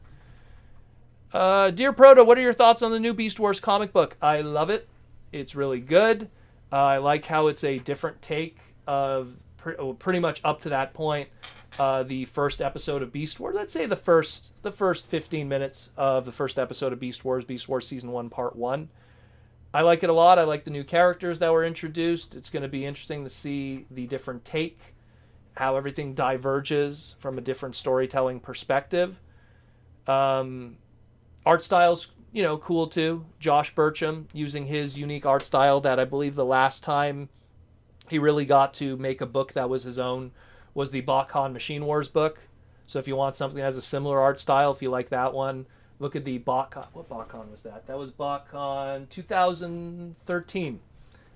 Dear Proto, what are your thoughts on the new Beast Wars comic book? I love it. It's really good. I like how it's a different take of pretty much up to that point. The first episode of Beast Wars. Let's say the first 15 minutes of the first episode of Beast Wars Season 1, Part 1. I like it a lot. I like the new characters that were introduced. It's going to be interesting to see the different take, how everything diverges from a different storytelling perspective. Art style's, cool too. Josh Burcham using his unique art style that I believe the last time he really got to make a book that was his own was the BotCon Machine Wars book. So if you want something that has a similar art style, if you like that one, look at the BotCon. What BotCon was that? That was BotCon 2013.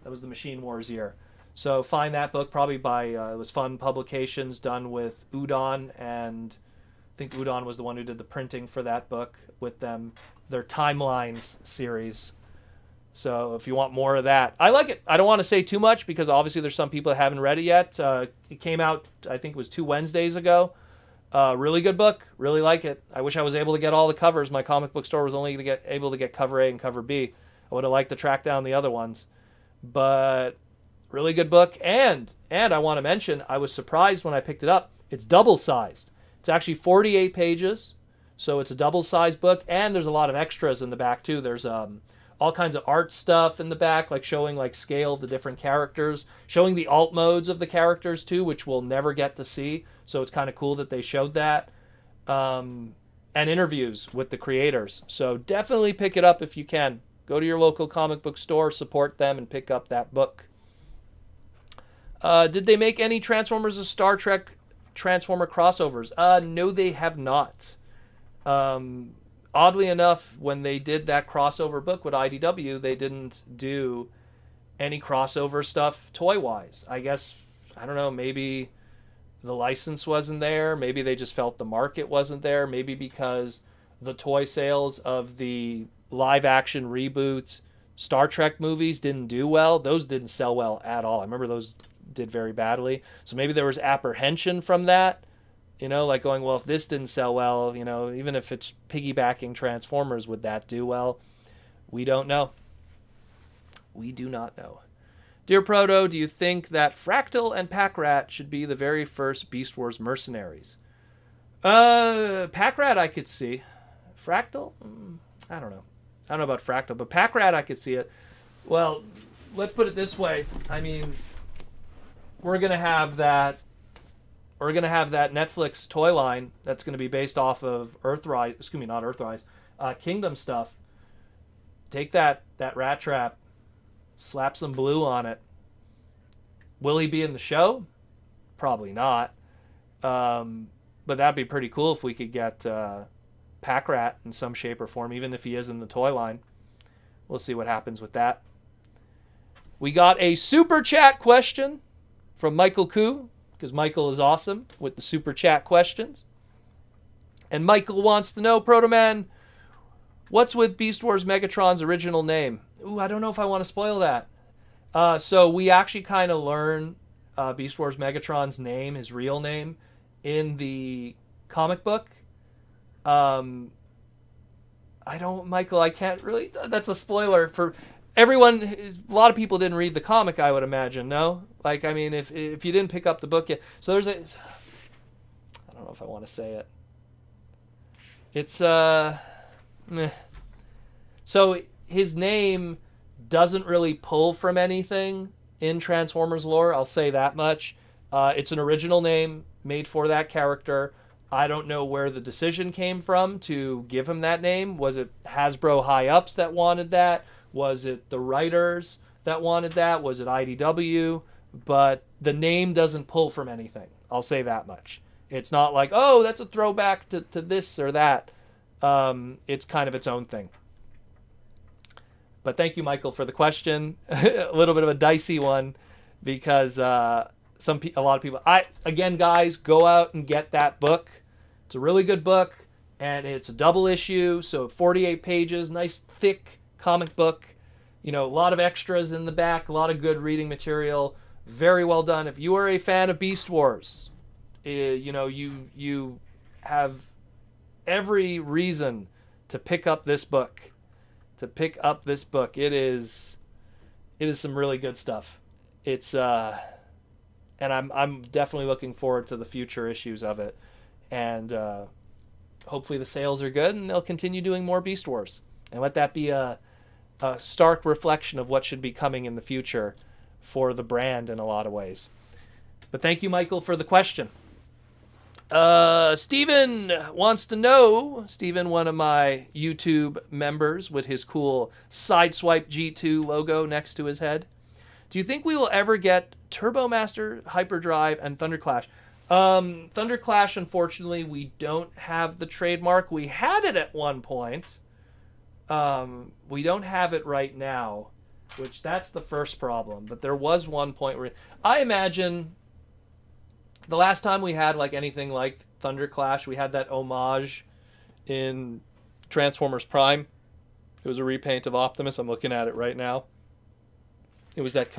That was the Machine Wars year. So find that book probably by, it was Fun Publications, done with Udon, and I think Udon was the one who did the printing for that book with them, their Timelines series. So if you want more of that, I like it. I don't want to say too much because obviously there's some people that haven't read it yet. It came out, I think it was 2 Wednesdays ago. Really good book. Really like it. I wish I was able to get all the covers. My comic book store was only able to get cover A and cover B. I would have liked to track down the other ones. But really good book. And I want to mention, I was surprised when I picked it up. It's double-sized. It's actually 48 pages. So it's a double-sized book. And there's a lot of extras in the back, too. There's all kinds of art stuff in the back, like showing scale of the different characters, showing the alt modes of the characters too, which we'll never get to see. So it's kind of cool that they showed that, and interviews with the creators. So definitely pick it up if you can. Go to your local comic book store, support them, and pick up that book. Did they make any Transformers of Star Trek Transformer crossovers? No, they have not. Oddly enough, when they did that crossover book with IDW, they didn't do any crossover stuff toy-wise. I guess, I don't know, maybe the license wasn't there. Maybe they just felt the market wasn't there. Maybe because the toy sales of the live-action reboot Star Trek movies didn't do well. Those didn't sell well at all. I remember those did very badly. So maybe there was apprehension from that. Going, well, if this didn't sell well, even if it's piggybacking Transformers, would that do well? We don't know. We do not know. Dear Proto, do you think that Fractal and Packrat should be the very first Beast Wars mercenaries? Packrat I could see. Fractal? I don't know. I don't know about Fractal, but Packrat I could see it. Well, let's put it this way. I mean, we're gonna have that Netflix toy line that's gonna be based off of Earthrise. Excuse me, not Earthrise. Kingdom stuff. Take that rat trap, slap some blue on it. Will he be in the show? Probably not. But that'd be pretty cool if we could get Packrat in some shape or form, even if he is in the toy line. We'll see what happens with that. We got a super chat question from Michael Koo, because Michael is awesome with the super chat questions. And Michael wants to know, Protoman, what's with Beast Wars Megatron's original name? Ooh, I don't know if I want to spoil that. So we actually kind of learn Beast Wars Megatron's name, his real name, in the comic book. Michael, I can't really, that's a spoiler for everyone. A lot of people didn't read the comic, I would imagine, no? Like, I mean, if you didn't pick up the book yet. So there's I don't know if I want to say it. It's, meh. So his name doesn't really pull from anything in Transformers lore, I'll say that much. It's an original name made for that character. I don't know where the decision came from to give him that name. Was it Hasbro high-ups that wanted that? Was it the writers that wanted that? Was it IDW? But the name doesn't pull from anything. I'll say that much. It's not like, oh, that's a throwback to this or that. It's kind of its own thing. But thank you, Michael, for the question. A little bit of a dicey one because a lot of people... Again, guys, go out and get that book. It's a really good book, and it's a double issue, so 48 pages, nice thick comic book. You know, a lot of extras in the back, a lot of good reading material. Very well done. If you are a fan of Beast Wars, you have every reason to pick up this book. It is some really good stuff. It's and I'm definitely looking forward to the future issues of it. And hopefully the sales are good and they'll continue doing more Beast Wars. And let that be a stark reflection of what should be coming in the future for the brand in a lot of ways. But thank you, Michael, for the question. Steven wants to know, Steven, one of my YouTube members with his cool Sideswipe G2 logo next to his head. Do you think we will ever get Turbomaster, Hyperdrive, and Thunderclash? Thunderclash, unfortunately, we don't have the trademark. We had it at one point. We don't have it right now, which that's the first problem. But there was one point where I imagine the last time we had like anything like Thunderclash, we had that homage in Transformers Prime. It was a repaint of Optimus. I'm looking at it right now. It was that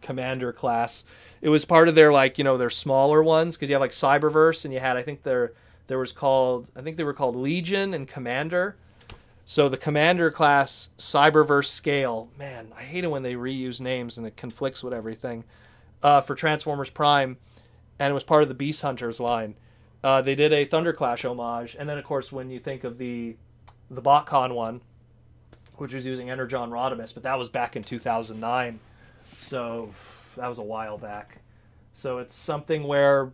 Commander class. It was part of their their smaller ones because you have like Cyberverse and you had they were called Legion and Commander. So the Commander class Cyberverse scale, man, I hate it when they reuse names and it conflicts with everything. For Transformers Prime, and it was part of the Beast Hunters line. They did a Thunderclash homage, and then of course when you think of the BotCon one, which was using Energon Rodimus, but that was back in 2009. So that was a while back. So it's something where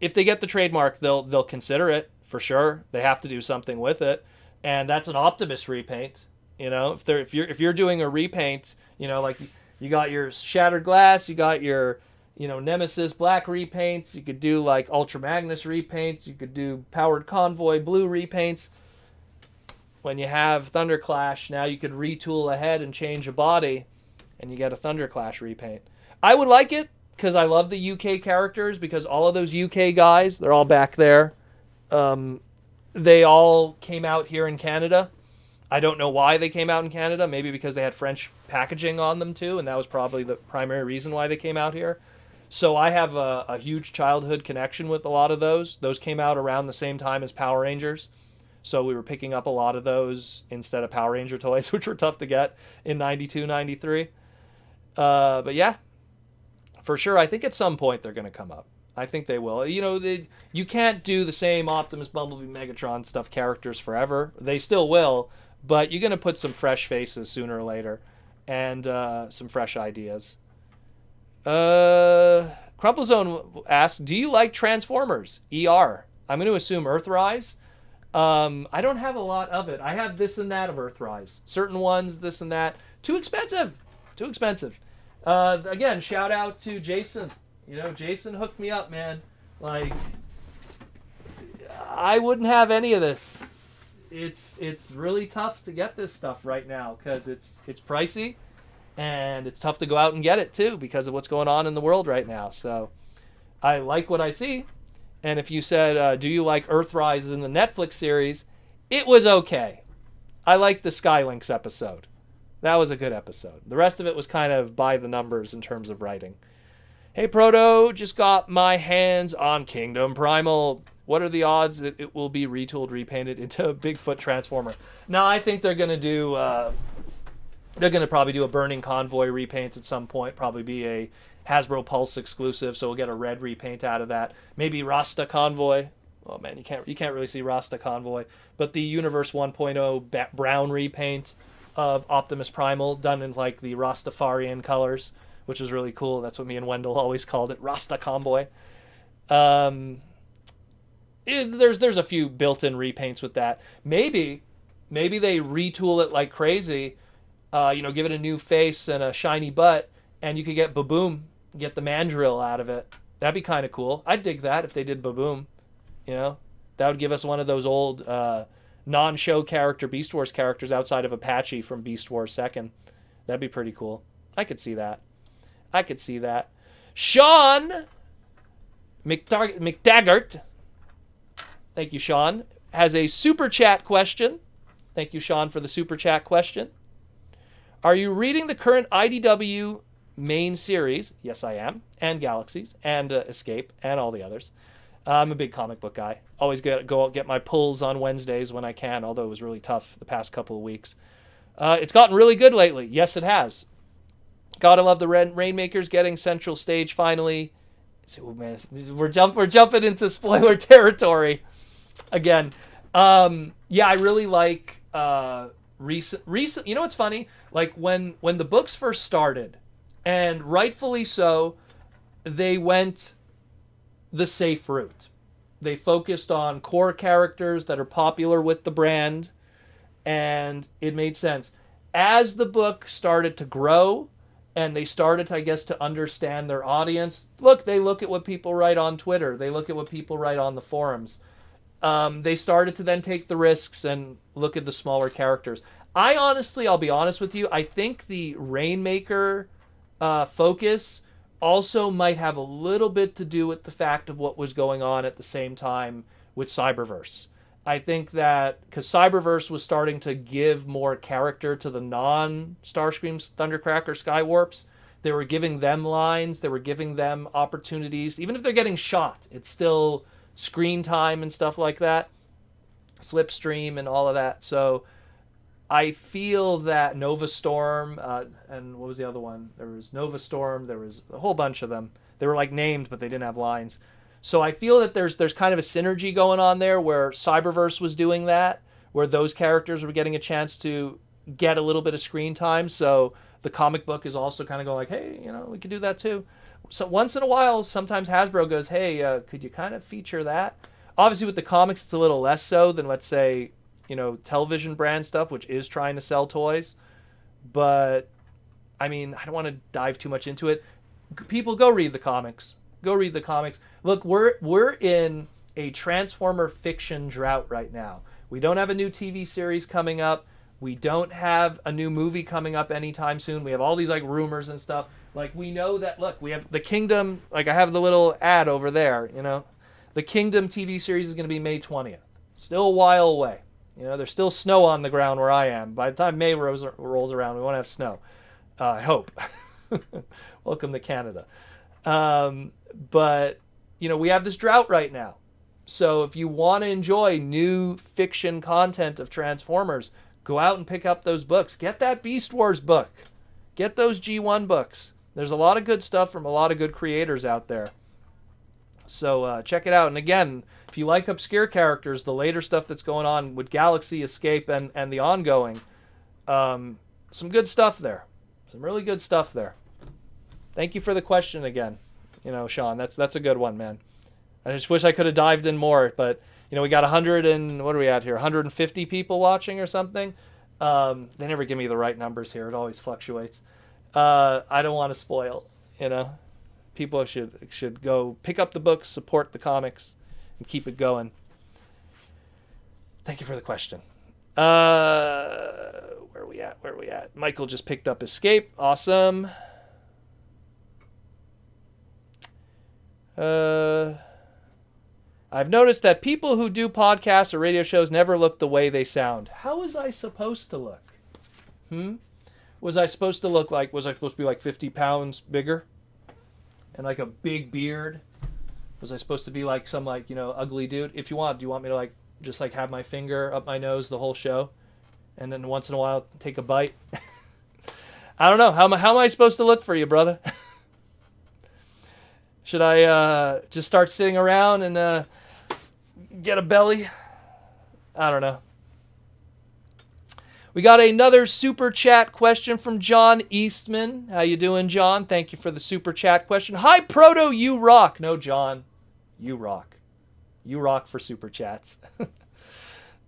if they get the trademark, they'll consider it for sure. They have to do something with it, and that's an Optimus repaint. You know, if you're doing a repaint, like you got your Shattered Glass, you got your Nemesis black repaints. You could do like Ultra Magnus repaints. You could do Powered Convoy blue repaints. When you have Thunderclash, now you could retool ahead and change a body, and you get a Thunderclash repaint. I would like it because I love the UK characters, because all of those UK guys, they're all back there. They all came out here in Canada. I don't know why they came out in Canada. Maybe because they had French packaging on them too, and that was probably the primary reason why they came out here. So I have a huge childhood connection with a lot of those. Those came out around the same time as Power Rangers. So we were picking up a lot of those instead of Power Ranger toys, which were tough to get in 92, 93. But yeah, For sure, I think at some point they're going to come up. I think they will. You know, you can't do the same Optimus, Bumblebee, Megatron stuff characters forever. They still will, but you're going to put some fresh faces sooner or later, and some fresh ideas. Crumplezone asks, do you like Transformers? ER. I'm going to assume Earthrise. I don't have a lot of it. I have this and that of Earthrise. Certain ones, this and that. Too expensive. Again, shout out to Jason. You know, Jason hooked me up, man. Like, I wouldn't have any of this. It's really tough to get this stuff right now because it's pricey, and it's tough to go out and get it too because of what's going on in the world right now. So, I like what I see. And if you said, do you like Earthrise in the Netflix series? It was okay. I liked the Skylinks episode. That was a good episode. The rest of it was kind of by the numbers in terms of writing. Hey, Proto, just got my hands on Kingdom Primal. What are the odds that it will be retooled, repainted into a Bigfoot Transformer? Now, I think they're going to do... they're going to probably do a Burning Convoy repaint at some point. Probably be a Hasbro Pulse exclusive, so we'll get a red repaint out of that. Maybe Rasta Convoy. Oh man, you can't really see Rasta Convoy, but the Universe 1.0 brown repaint of Optimus Primal done in like the Rastafarian colors, which was really cool. That's what me and Wendell always called it, Rasta Convoy. There's a few built-in repaints with that. Maybe they retool it like crazy. Give it a new face and a shiny butt, and you could get Baboom, get the mandrill out of it. That'd be kind of cool. I'd dig that if they did Baboom. You know, that would give us one of those old non-show character Beast Wars characters outside of Apache from Beast Wars 2nd. That'd be pretty cool. I could see that. Sean McDaggart, thank you, Sean, has a super chat question. Thank you, Sean, for the super chat question. Are you reading the current IDW main series? Yes, I am. And Galaxies and Escape and all the others. I'm a big comic book guy. Always go get my pulls on Wednesdays when I can, although it was really tough the past couple of weeks. It's gotten really good lately. Yes, it has. Gotta love the Rainmakers getting central stage finally. Oh, man, we're jumping into spoiler territory again. Yeah, I really like recent. You know what's funny? Like when the books first started, and rightfully so, they went the safe route. They focused on core characters that are popular with the brand, and it made sense. As the book started to grow, and they started, I guess, to understand their audience, they look at what people write on Twitter. They look at what people write on the forums. They started to then take the risks and look at the smaller characters. I'll be honest with you, I think the Rainmaker focus also might have a little bit to do with the fact of what was going on at the same time with Cyberverse. I think that because Cyberverse was starting to give more character to the non-Starscreams, Thundercracker, Skywarps, they were giving them lines, they were giving them opportunities. Even if they're getting shot, it's still screen time and stuff like that, Slipstream and all of that. So I feel that Nova Storm, and what was the other one? There was Nova Storm, there was a whole bunch of them. They were like named, but they didn't have lines. So I feel that there's kind of a synergy going on there where Cyberverse was doing that, where those characters were getting a chance to get a little bit of screen time. So the comic book is also kind of going like, hey, we could do that too. So once in a while, sometimes Hasbro goes, hey, could you kind of feature that? Obviously with the comics, it's a little less so than, let's say, television brand stuff, which is trying to sell toys. But, I mean, I don't want to dive too much into it. People, go read the comics. Look, we're in a Transformer fiction drought right now. We don't have a new TV series coming up. We don't have a new movie coming up anytime soon. We have all these, rumors and stuff. We know that, we have the Kingdom, I have the little ad over there, The Kingdom TV series is going to be May 20th. Still a while away. There's still snow on the ground where I am. By the time May rolls around, we won't have snow. I hope. Welcome to Canada. But, we have this drought right now. So if you want to enjoy new fiction content of Transformers, go out and pick up those books. Get that Beast Wars book. Get those G1 books. There's a lot of good stuff from a lot of good creators out there. So check it out. And again, if you like obscure characters, the later stuff that's going on with Galaxy, Escape, and the ongoing, some good stuff there. Some really good stuff there. Thank you for the question again. Sean, that's a good one, man. I just wish I could have dived in more, but we got 100 and what are we at here? 150 people watching or something. They never give me the right numbers here. It always fluctuates. I don't want to spoil, People should go pick up the books, support the comics, and keep it going. Thank you for the question. Where are we at? Michael just picked up Escape. Awesome. I've noticed that people who do podcasts or radio shows never look the way they sound. How was I supposed to look? Was I supposed to be like 50 pounds bigger? And like a big beard? Was I supposed to be like some ugly dude? If you want, do you want me to just have my finger up my nose the whole show? And then once in a while take a bite? I don't know. How am I supposed to look for you, brother? Should I just start sitting around and get a belly? I don't know. We got another super chat question from John Eastman. How you doing, John? Thank you for the super chat question. Hi, Proto, you rock. No, John, you rock. You rock for super chats.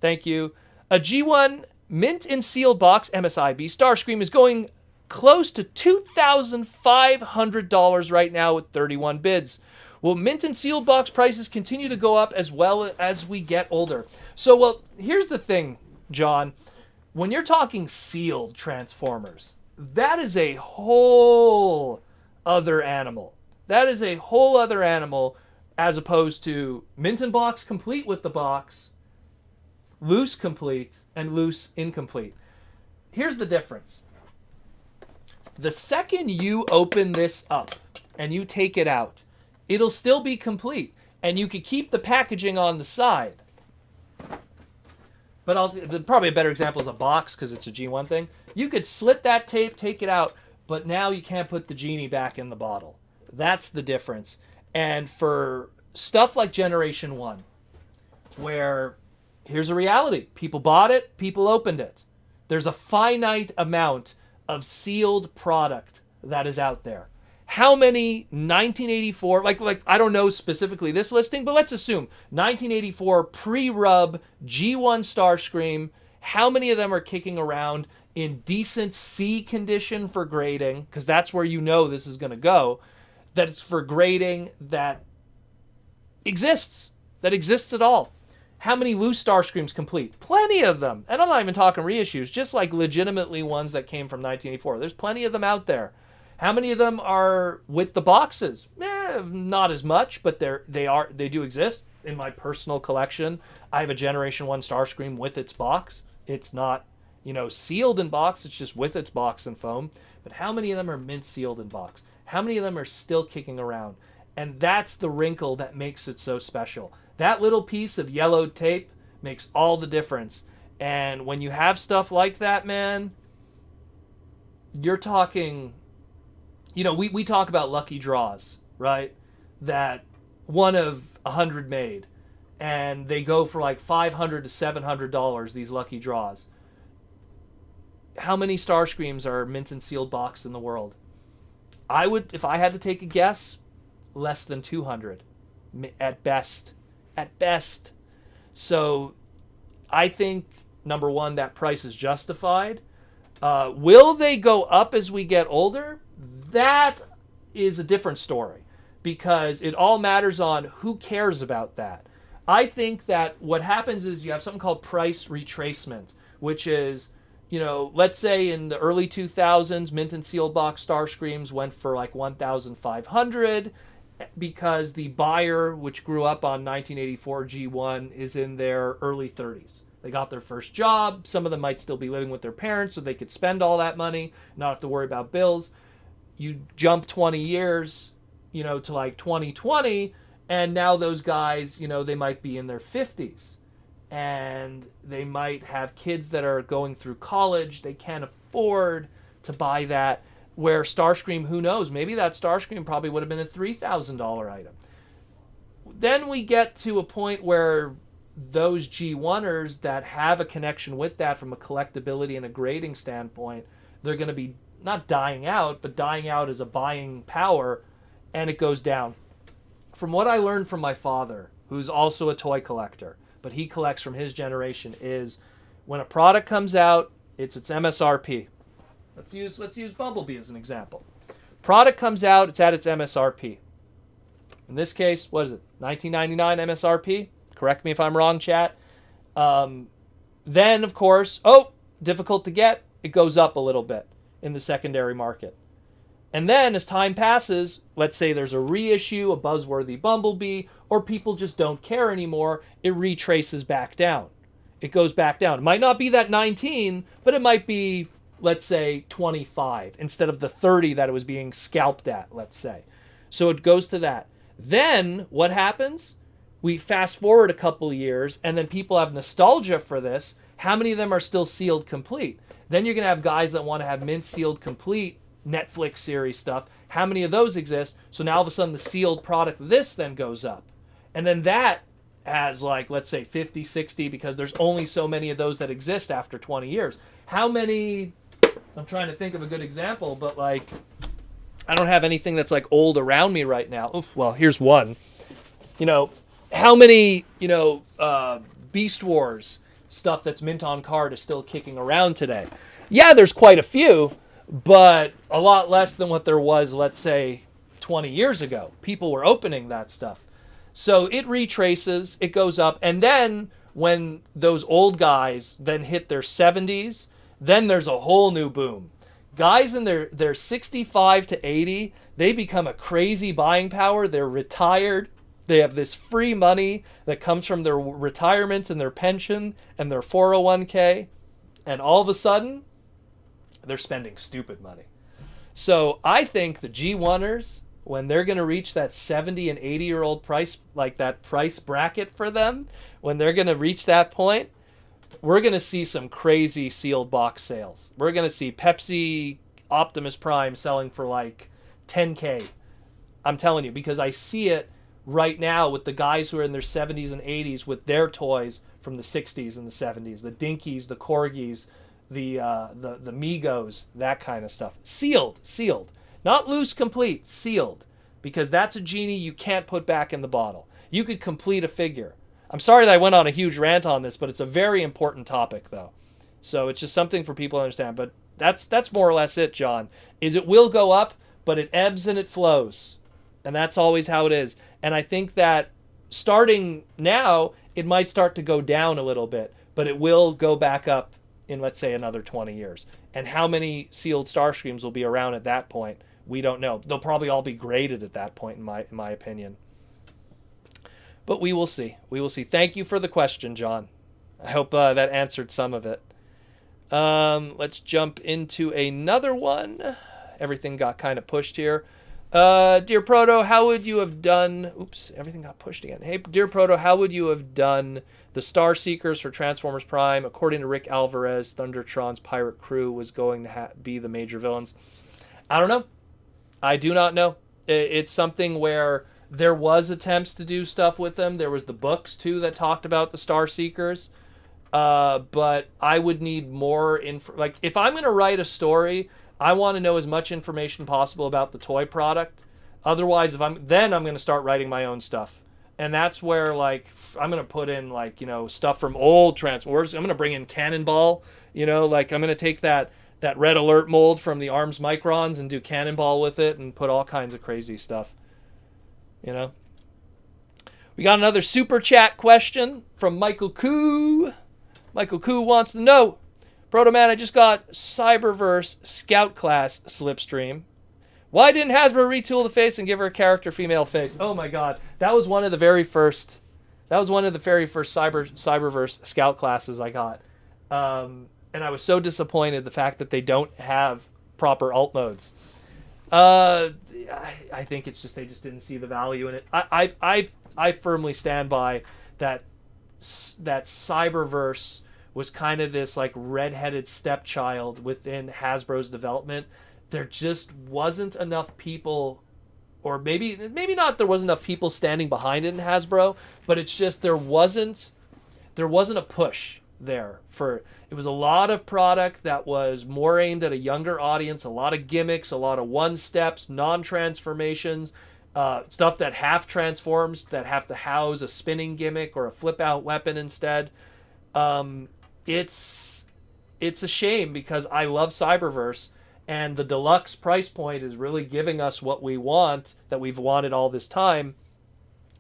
Thank you. A G1 mint and sealed box MSIB Starscream is going close to $2,500 right now with 31 bids. Will mint and sealed box prices continue to go up as well as we get older? So, here's the thing, John. When you're talking sealed Transformers, that is a whole other animal. That is a whole other animal as opposed to mint and box complete with the box, loose complete, and loose incomplete. Here's the difference. The second you open this up and you take it out, it'll still be complete. And you could keep the packaging on the side. But probably a better example is a box because it's a G1 thing. You could slit that tape, take it out, but now you can't put the genie back in the bottle. That's the difference. And for stuff like Generation 1, where here's a reality. People bought it, people opened it. There's a finite amount of sealed product that is out there. How many 1984, I don't know specifically this listing, but let's assume 1984 pre-rub G1 Starscream, how many of them are kicking around in decent C condition for grading, because that's where this is going to go, that it's for grading that exists at all. How many loose Starscreams complete? Plenty of them. And I'm not even talking reissues, just legitimately ones that came from 1984. There's plenty of them out there. How many of them are with the boxes? Not as much, but they do exist. In my personal collection, I have a Generation 1 Starscream with its box. It's not, sealed in box. It's just with its box and foam. But how many of them are mint sealed in box? How many of them are still kicking around? And that's the wrinkle that makes it so special. That little piece of yellowed tape makes all the difference. And when you have stuff like that, man, you're talking... we talk about lucky draws, right? That one of 100 made, and they go for $500 to $700, these lucky draws. How many Starscreams are mint and sealed box in the world? I would, if I had to take a guess, less than 200 at best. At best. So I think, number one, that price is justified. Will they go up as we get older? That is a different story, because it all matters on who cares about that. I think that what happens is you have something called price retracement, which is, let's say in the early 2000s, mint and sealed box Starscreams went for $1,500 because the buyer, which grew up on 1984 G1, is in their early 30s. They got their first job. Some of them might still be living with their parents, so they could spend all that money, not have to worry about bills. You jump 20 years, to 2020, and now those guys, they might be in their 50s. And they might have kids that are going through college. They can't afford to buy that. Where Starscream, who knows, maybe that Starscream probably would have been a $3,000 item. Then we get to a point where those G1ers that have a connection with that from a collectability and a grading standpoint, they're going to be not dying out, but dying out as a buying power, and it goes down. From what I learned from my father, who's also a toy collector, but he collects from his generation, is when a product comes out, it's its MSRP. Let's use Bumblebee as an example. Product comes out, it's at its MSRP. In this case, what is it? $19.99 MSRP? Correct me if I'm wrong, chat. Then, of course, difficult to get. It goes up a little bit in the secondary market. And then, as time passes, let's say there's a reissue, a buzzworthy Bumblebee, or people just don't care anymore, it retraces back down. It goes back down. It might not be that 19, but it might be, let's say, 25 instead of the 30 that it was being scalped at, let's say. So it goes to that. Then, what happens? We fast forward a couple of years, and then people have nostalgia for this. How many of them are still sealed complete? Then you're going to have guys that want to have mint sealed complete Netflix series stuff. How many of those exist? So now all of a sudden the sealed product, this then goes up. And then that has, like, let's say 50, 60, because there's only so many of those that exist after 20 years. How many, I'm trying to think of a good example, but like, I don't have anything that's like old around me right now. Oof, well, here's one. How many, Beast Wars stuff that's mint on card is still kicking around today? Yeah, there's quite a few, but a lot less than what there was, let's say, 20 years ago. People were opening that stuff. So it retraces, it goes up, and then when those old guys then hit their 70s, then there's a whole new boom. Guys in their 65 to 80, they become a crazy buying power. They're retired. They have this free money that comes from their retirement and their pension and their 401k. And all of a sudden, they're spending stupid money. So I think the G1ers, when they're going to reach that 70 and 80-year-old price, like that price bracket for them, when they're going to reach that point, we're going to see some crazy sealed box sales. We're going to see Pepsi Optimus Prime selling for like 10K. I'm telling you, because I see it right now with the guys who are in their 70s and 80s with their toys from the 60s and the 70s, the Dinkies, the Corgis, the Migos, that kind of stuff. Sealed. Not loose complete, sealed. Because that's a genie you can't put back in the bottle. You could complete a figure. I'm sorry that I went on a huge rant on this, but it's a very important topic, though. So it's just something for people to understand. But that's more or less it, John. Is it will go up, but it ebbs and it flows. And that's always how it is. And I think that starting now, it might start to go down a little bit, but it will go back up in, let's say, another 20 years. And how many sealed Starscreams will be around at that point, we don't know. They'll probably all be graded at that point, in my opinion. But we will see. We will see. Thank you for the question, John. I hope that answered some of it. Let's jump into another one. Everything got kind of pushed here. Dear Proto, how would you have done... Oops, everything got pushed again. Hey, Dear Proto, how would you have done the Star Seekers for Transformers Prime? According to Rick Alvarez, Thundertron's pirate crew was going to be the major villains. I don't know. I do not know. It's something where there was attempts to do stuff with them. There was the books, too, that talked about the Star Seekers. But I would need more info. Like, if I'm going to write a story, I want to know as much information possible about the toy product. Otherwise, then I'm going to start writing my own stuff. And that's where, like, I'm going to put in, like, stuff from old Transformers. I'm going to bring in Cannonball. Like, I'm going to take that Red Alert mold from the Arms Microns and do Cannonball with it and put all kinds of crazy stuff. We got another super chat question from Michael Koo. Michael Koo wants to know, Protoman, I just got Cyberverse Scout Class Slipstream. Why didn't Hasbro retool the face and give her a character female face? Oh my god. That was one of the very first Cyberverse Scout classes I got. And I was so disappointed the fact that they don't have proper alt modes. I think it's just they just didn't see the value in it. I firmly stand by that Cyberverse was kind of this like redheaded stepchild within Hasbro's development. there just wasn't enough people, or maybe not, there wasn't enough people standing behind it in Hasbro, but it's just there wasn't a push there for it. Was a lot of product that was more aimed at a younger audience, a lot of gimmicks, a lot of one steps, non-transformations, stuff that half transforms, that have to house a spinning gimmick or a flip out weapon instead. It's a shame because I love Cyberverse, and the deluxe price point is really giving us what we want, that we've wanted all this time.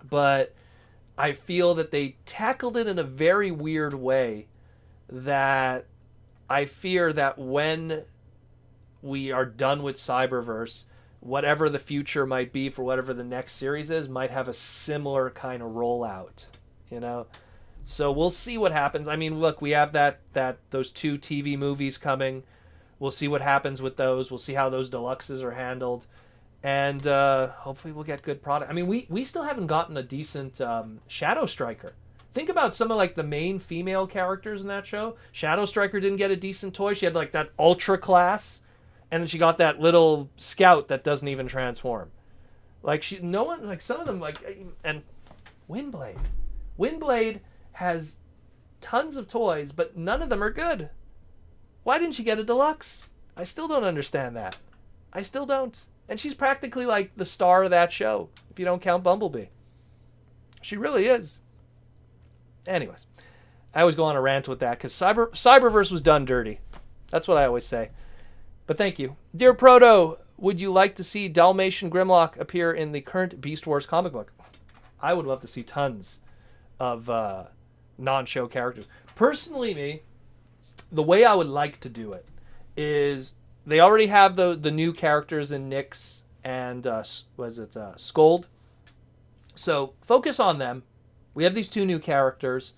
But I feel that they tackled it in a very weird way, that I fear that when we are done with Cyberverse, whatever the future might be for whatever the next series is, might have a similar kind of rollout, you know? So we'll see what happens. I mean, look, we have those 2 TV movies coming. We'll see what happens with those. We'll see how those deluxes are handled. And hopefully we'll get good product. I mean, we still haven't gotten a decent Shadow Striker. Think about some of like the main female characters in that show. Shadow Striker didn't get a decent toy. She had like that Ultra class, and then she got that little Scout that doesn't even transform. Like no one, like some of them, like, and Windblade has tons of toys, but none of them are good. Why didn't she get a deluxe? I still don't understand that. I still don't. And she's practically like the star of that show, if you don't count Bumblebee. She really is. Anyways, I always go on a rant with that because Cyberverse was done dirty. That's what I always say. But thank you. Dear Proto, would you like to see Dalmatian Grimlock appear in the current Beast Wars comic book? I would love to see tons of non-show characters. Personally, the way I would like to do it is they already have the new characters in Nyx and Scold. So focus on them. We have these 2 new characters.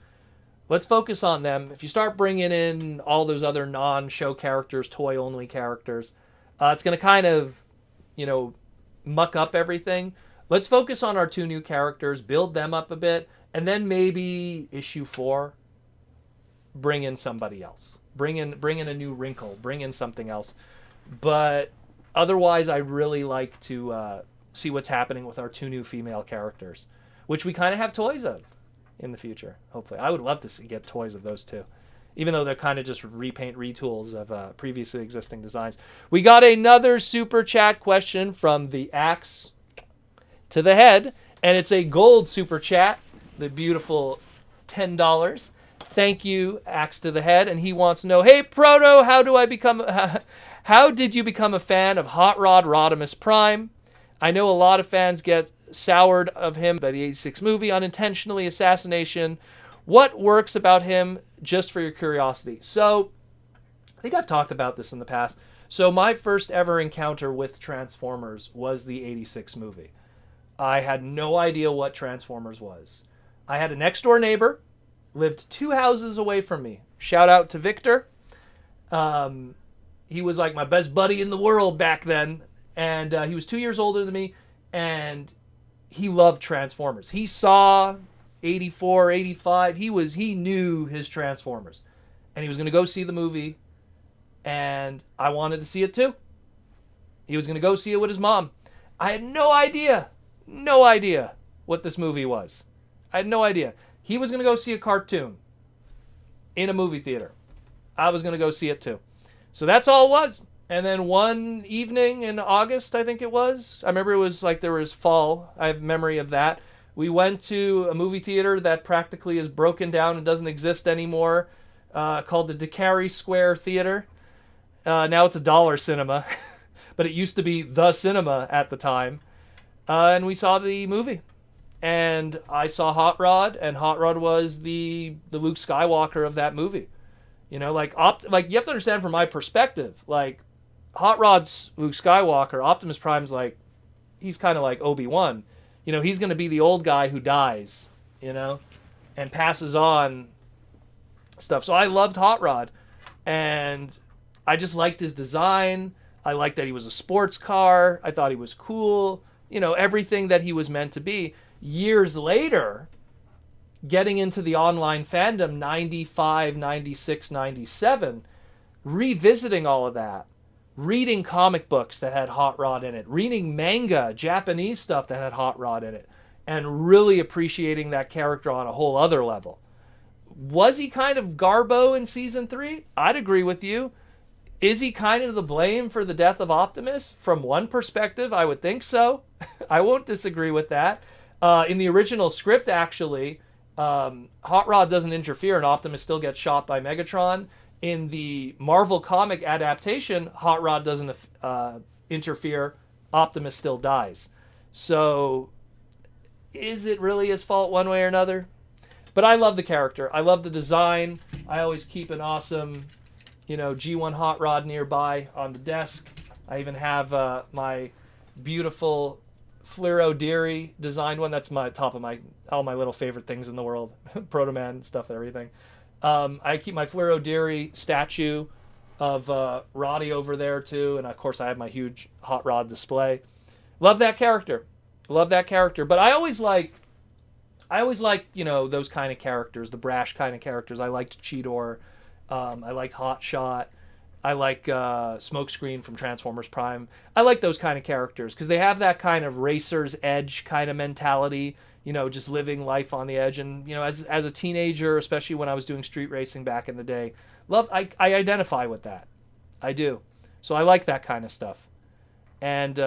Let's focus on them. If you start bringing in all those other non-show characters, toy-only characters, it's going to kind of, muck up everything. Let's focus on our 2 new characters, build them up a bit, and then maybe issue 4, bring in somebody else. Bring in a new wrinkle. Bring in something else. But otherwise, I really like to see what's happening with our 2 new female characters, which we kind of have toys of in the future, hopefully. I would love to get toys of those 2, even though they're kind of just repaint retools of previously existing designs. We got another super chat question from the Axe to the Head, and it's a gold super chat, the beautiful $10. Thank you, Axe to the Head, and he wants to know, hey, Proto, how did you become a fan of Hot Rod Rodimus Prime? I know a lot of fans get soured of him by the 86 movie, unintentionally assassination. What works about him, just for your curiosity? So, I think I've talked about this in the past. So my first ever encounter with Transformers was the 86 movie. I had no idea what Transformers was. I had a next door neighbor, lived 2 houses away from me. Shout out to Victor. He was like my best buddy in the world back then. And he was 2 years older than me. And he loved Transformers. He saw 84, 85. He knew his Transformers. And he was going to go see the movie. And I wanted to see it too. He was going to go see it with his mom. I had no idea what this movie was. I had no idea. He was going to go see a cartoon in a movie theater. I was going to go see it too. So that's all it was. And then one evening in August, I think it was. I remember it was like there was fall. I have memory of that. We went to a movie theater that practically is broken down and doesn't exist anymore, called the DeCary Square Theater. Now it's a dollar cinema, but it used to be the cinema at the time. And we saw the movie. And I saw Hot Rod, and Hot Rod was the Luke Skywalker of that movie. You know, like you have to understand from my perspective, like Hot Rod's Luke Skywalker, Optimus Prime's like, he's kind of like Obi-Wan. You know, he's going to be the old guy who dies, you know, and passes on stuff. So I loved Hot Rod, and I just liked his design. I liked that he was a sports car. I thought he was cool. You know, everything that he was meant to be. Years later, getting into the online fandom, 95, 96, 97, revisiting all of that, reading comic books that had Hot Rod in it, reading manga, Japanese stuff that had Hot Rod in it, and really appreciating that character on a whole other level. Was he kind of Garbo in season 3? I'd agree with you. Is he kind of the blame for the death of Optimus? From one perspective, I would think so. I won't disagree with that. In the original script, actually, Hot Rod doesn't interfere and Optimus still gets shot by Megatron. In the Marvel comic adaptation, Hot Rod doesn't interfere. Optimus still dies. So, is it really his fault one way or another? But I love the character. I love the design. I always keep an awesome, G1 Hot Rod nearby on the desk. I even have my beautiful Fluoro Deary designed one. That's my top of all my little favorite things in the world. Protoman stuff, everything. I keep my Fluoro Deary statue of Roddy over there too, and of course I have my huge Hot Rod display. Love that character. But I always like those kind of characters, the brash kind of characters. I liked Cheetor. I liked Hot Shot. I like Smokescreen from Transformers Prime. I like those kind of characters because they have that kind of racer's edge kind of mentality, just living life on the edge. And, as a teenager, especially when I was doing street racing back in the day, I identify with that. I do. So I like that kind of stuff. And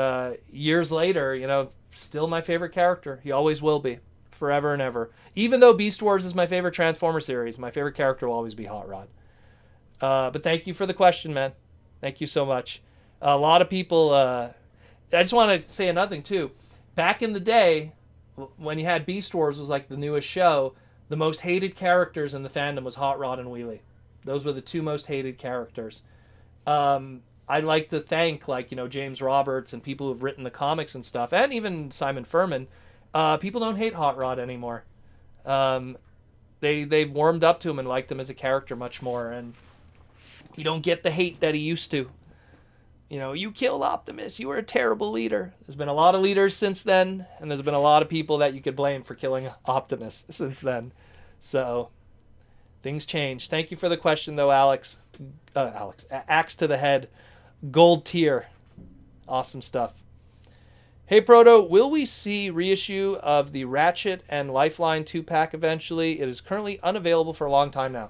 years later, still my favorite character. He always will be. Forever and ever. Even though Beast Wars is my favorite Transformer series, my favorite character will always be Hot Rod. But thank you for the question, man. Thank you so much. A lot of people... I just want to say another thing, too. Back in the day, when you had Beast Wars was like the newest show, the most hated characters in the fandom was Hot Rod and Wheelie. Those were the two most hated characters. I'd like to thank, James Roberts and people who've written the comics and stuff, and even Simon Furman. People don't hate Hot Rod anymore. They've warmed up to him and liked him as a character much more, and you don't get the hate that he used to. You killed Optimus. You were a terrible leader. There's been a lot of leaders since then, and there's been a lot of people that you could blame for killing Optimus since then. So, things change. Thank you for the question, though, Alex. Axe to the head. Gold tier. Awesome stuff. Hey, Proto, will we see reissue of the Ratchet and Lifeline 2-pack eventually? It is currently unavailable for a long time now.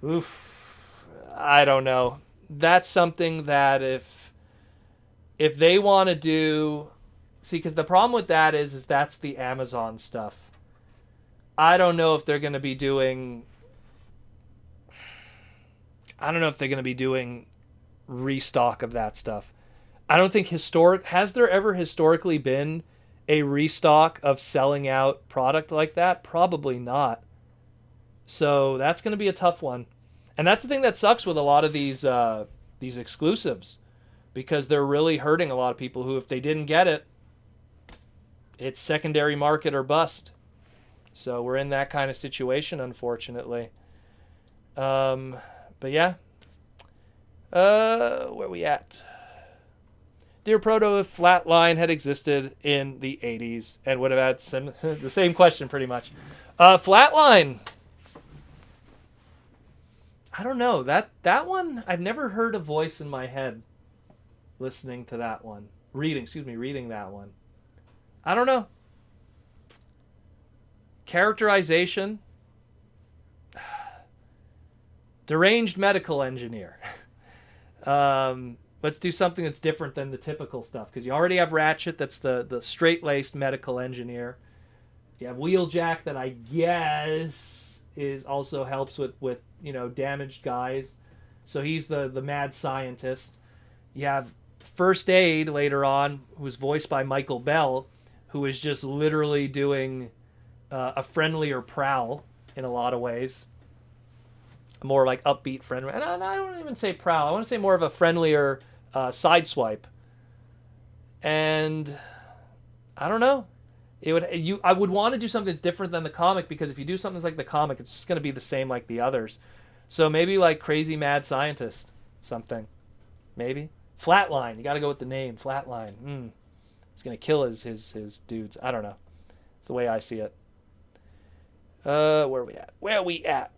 Oof. I don't know. That's something that if they want to do... See, because the problem with that is that's the Amazon stuff. I don't know if they're going to be doing... restock of that stuff. I don't think has there ever historically been a restock of selling out product like that? Probably not. So that's going to be a tough one. And that's the thing that sucks with a lot of these exclusives, because they're really hurting a lot of people who, if they didn't get it, it's secondary market or bust. So we're in that kind of situation, unfortunately. But yeah. Where we at? Dear Proto, if Flatline had existed in the 80s and would have had the same question pretty much. Flatline. I don't know. That one, I've never heard a voice in my head listening to that one. Reading that one. I don't know. Characterization. Deranged medical engineer. Let's do something that's different than the typical stuff, because you already have Ratchet, that's the straight-laced medical engineer. You have Wheeljack, that I guess also helps with damaged guys. So he's the mad scientist. You have First Aid later on, who's voiced by Michael Bell, who is just literally doing a friendlier Prowl in a lot of ways. More like upbeat friendly. And I don't even say Prowl. I want to say more of a friendlier Sideswipe. And I don't know. I would want to do something that's different than the comic, because if you do something like the comic, it's just going to be the same like the others. So maybe like Crazy Mad Scientist, something. Maybe. Flatline. You got to go with the name. Flatline. He's going to kill his dudes. I don't know. It's the way I see it. Where are we at?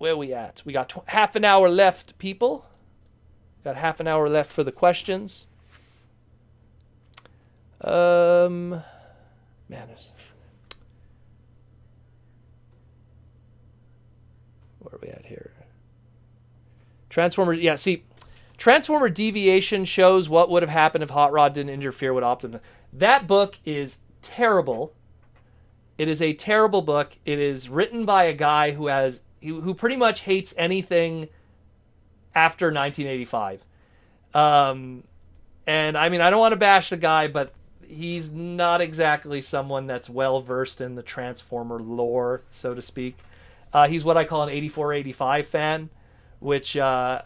We got half an hour left, people. Got half an hour left for the questions. Man, where are we at here? Transformer, yeah, see, Transformer Deviation shows what would have happened if Hot Rod didn't interfere with Optimus. That book is terrible. It is a terrible book. It is written by a guy who pretty much hates anything after 1985. And I mean, I don't want to bash the guy, but he's not exactly someone that's well versed in the Transformer lore, so to speak. He's what I call an 84-85 fan, which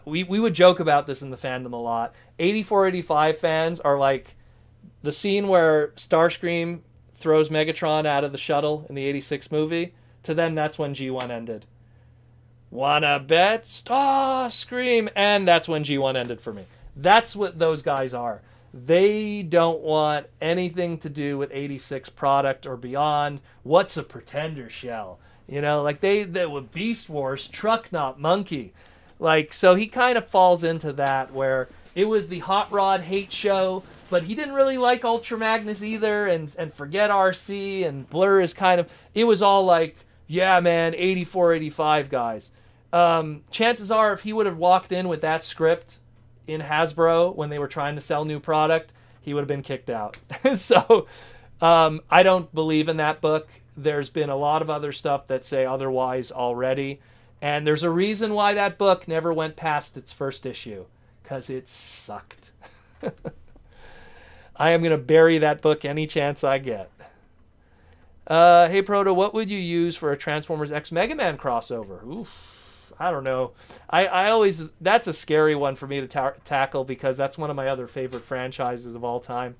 we would joke about this in the fandom a lot. 84-85 fans are like the scene where Starscream throws Megatron out of the shuttle in the 86 movie. To them, that's when G1 ended. Wanna bet Starscream? And that's when G1 ended for me. That's what those guys are. They don't want anything to do with 86 product or beyond. What's a pretender shell? You know, like they were Beast Wars, truck not monkey. Like, so he kind of falls into that where it was the Hot Rod hate show, but he didn't really like Ultra Magnus either, and forget RC, and Blur is kind of, it was all like, yeah, man, 84-85 guys. Chances are if he would have walked in with that script in Hasbro when they were trying to sell new product, he would have been kicked out. So I don't believe in that book. There's been a lot of other stuff that say otherwise already. And there's a reason why that book never went past its first issue. Because it sucked. I am going to bury that book any chance I get. Hey, Proto, what would you use for a Transformers X Mega Man crossover? Oof, I don't know. I always... That's a scary one for me to tackle because that's one of my other favorite franchises of all time.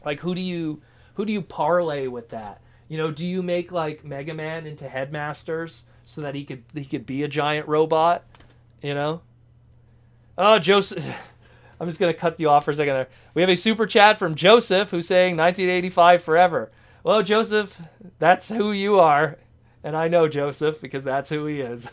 Like, who do you parlay with that? You know, do you make, like, Mega Man into Headmasters so that he could be a giant robot? You know? Oh, Joseph... I'm just going to cut you off for a second there. We have a super chat from Joseph who's saying 1985 forever. Well, Joseph, that's who you are. And I know Joseph because that's who he is.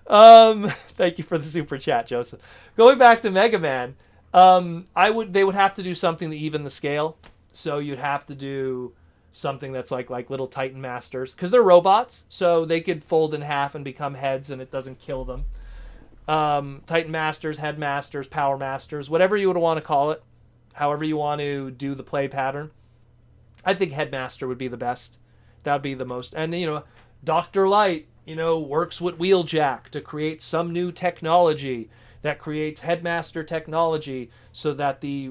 Thank you for the super chat, Joseph. Going back to Mega Man, they would have to do something to even the scale. So you'd have to do something that's like little Titan Masters. Because they're robots, so they could fold in half and become heads and it doesn't kill them. Titan Masters, Headmasters, Power Masters, whatever you would want to call it, however you want to do the play pattern. I think Headmaster would be the best. That would be the most. And, you know, Dr. Light, you know, works with Wheeljack to create some new technology that creates Headmaster technology so that the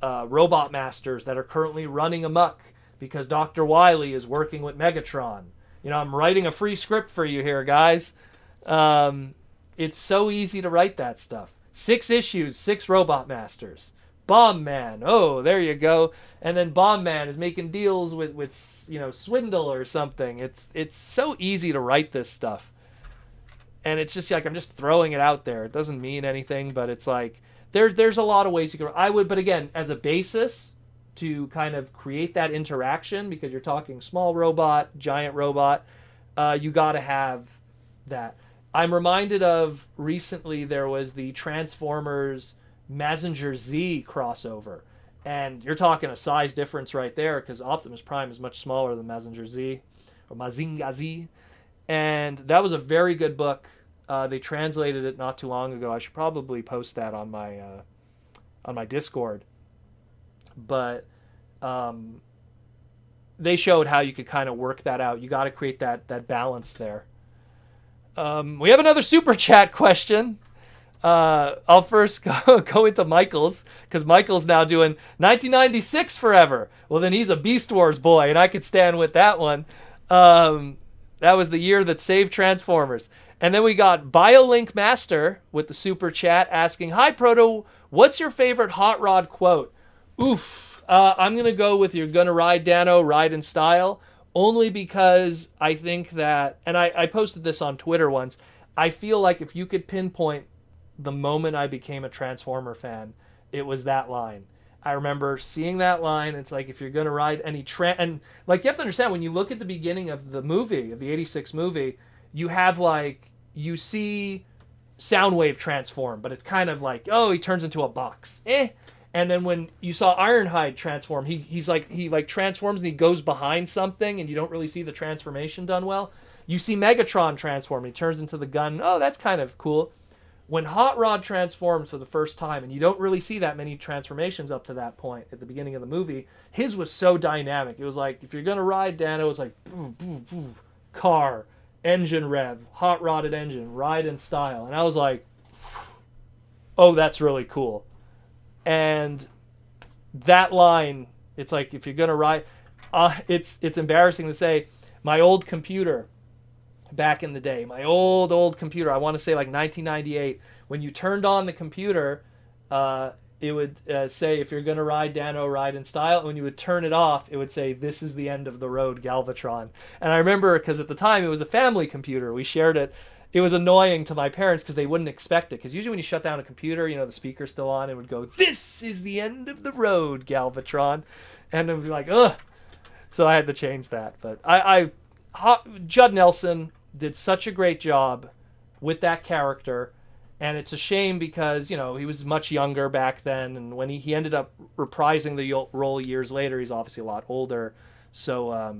Robot Masters that are currently running amok because Dr. Wily is working with Megatron. You know, I'm writing a free script for you here, guys. It's so easy to write that stuff. 6 issues, 6 Robot Masters. Bomb Man, oh, there you go. And then Bomb Man is making deals with you know, Swindle or something. It's so easy to write this stuff. And it's just like, I'm just throwing it out there. It doesn't mean anything, but it's like, there's a lot of ways you can, but again, as a basis to kind of create that interaction, because you're talking small robot, giant robot, you gotta have that. I'm reminded of recently there was the Transformers Mazinger Z crossover. And you're talking a size difference right there because Optimus Prime is much smaller than Mazinger Z or Mazinga Z. And that was a very good book. They translated it not too long ago. I should probably post that on my Discord. But they showed how you could kind of work that out. You got to create that balance there. We have another super chat question. I'll first go into Michael's because Michael's now doing 1996 forever. Well, then he's a Beast Wars boy, and I could stand with that one. That was the year that saved Transformers. And then we got BioLink Master with the super chat asking, "Hi Proto, what's your favorite Hot Rod quote?" Oof. I'm gonna go with "You're gonna ride, Dano, ride in style." Only because I think that, and I posted this on Twitter once, I feel like if you could pinpoint the moment I became a Transformer fan, it was that line. I remember seeing that line, it's like, if you're going to ride any and like, you have to understand, when you look at the beginning of the movie, of the 86 movie, you have like, you see Soundwave transform, but it's kind of like, oh, he turns into a box. And then when you saw Ironhide transform, he transforms and he goes behind something, and you don't really see the transformation done well. You see Megatron transform, he turns into the gun. Oh, that's kind of cool. When Hot Rod transforms for the first time, and you don't really see that many transformations up to that point at the beginning of the movie, his was so dynamic. It was like, if you're going to ride Dano, it's like, boo, boo, boo, car, engine rev, hot rodded engine, ride in style. And I was like, oh, that's really cool. And that line, it's like, if you're going to ride, it's embarrassing to say, my old computer, back in the day, my old computer, I want to say like 1998, when you turned on the computer, it would say, if you're going to ride Dano, ride in style. And when you would turn it off, it would say, this is the end of the road, Galvatron. And I remember, because at the time it was a family computer, we shared it. It was annoying to my parents because they wouldn't expect it. Because usually when you shut down a computer, the speaker's still on, it would go, this is the end of the road, Galvatron. And it would be like, ugh. So I had to change that. But Judd Nelson did such a great job with that character, and it's a shame because he was much younger back then, and when he ended up reprising the role years later, he's obviously a lot older. So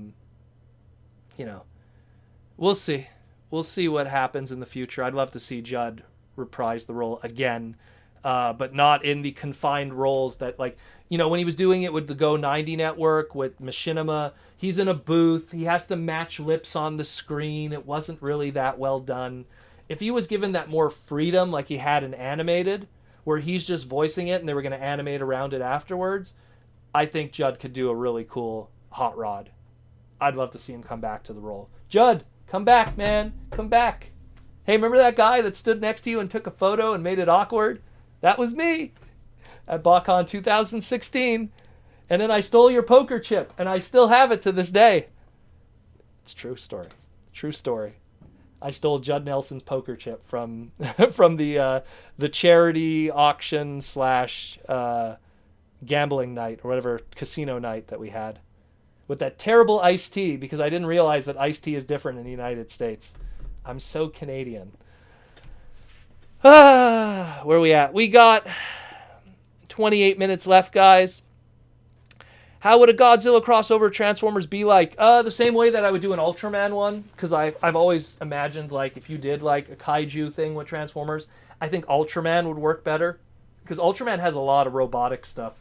we'll see what happens in the future. I'd love to see Judd reprise the role again, but not in the confined roles that, like, when he was doing it with the Go 90 network with Machinima, he's in a booth. He has to match lips on the screen. It wasn't really that well done. If he was given that more freedom like he had in Animated, where he's just voicing it and they were going to animate around it afterwards, I think Judd could do a really cool Hot Rod. I'd love to see him come back to the role. Judd, come back, man. Come back. Hey, remember that guy that stood next to you and took a photo and made it awkward? That was me at BotCon 2016. And then I stole your poker chip, and I still have it to this day. It's a true story. True story. I stole Judd Nelson's poker chip from the charity auction / gambling night, or whatever, casino night that we had, with that terrible iced tea, because I didn't realize that iced tea is different in the United States. I'm so Canadian. Where are we at? We got 28 minutes left, guys. How would a Godzilla crossover Transformers be like? The same way that I would do an Ultraman one, because I've always imagined, like, if you did like a kaiju thing with Transformers, I think Ultraman would work better, because Ultraman has a lot of robotic stuff,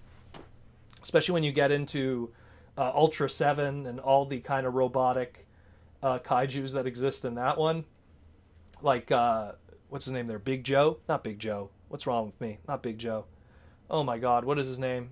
especially when you get into Ultra 7 and all the kind of robotic kaijus that exist in that one. Like, what's his name there? Big Joe? Not Big Joe. What's wrong with me? Not Big Joe. Oh my God, what is his name?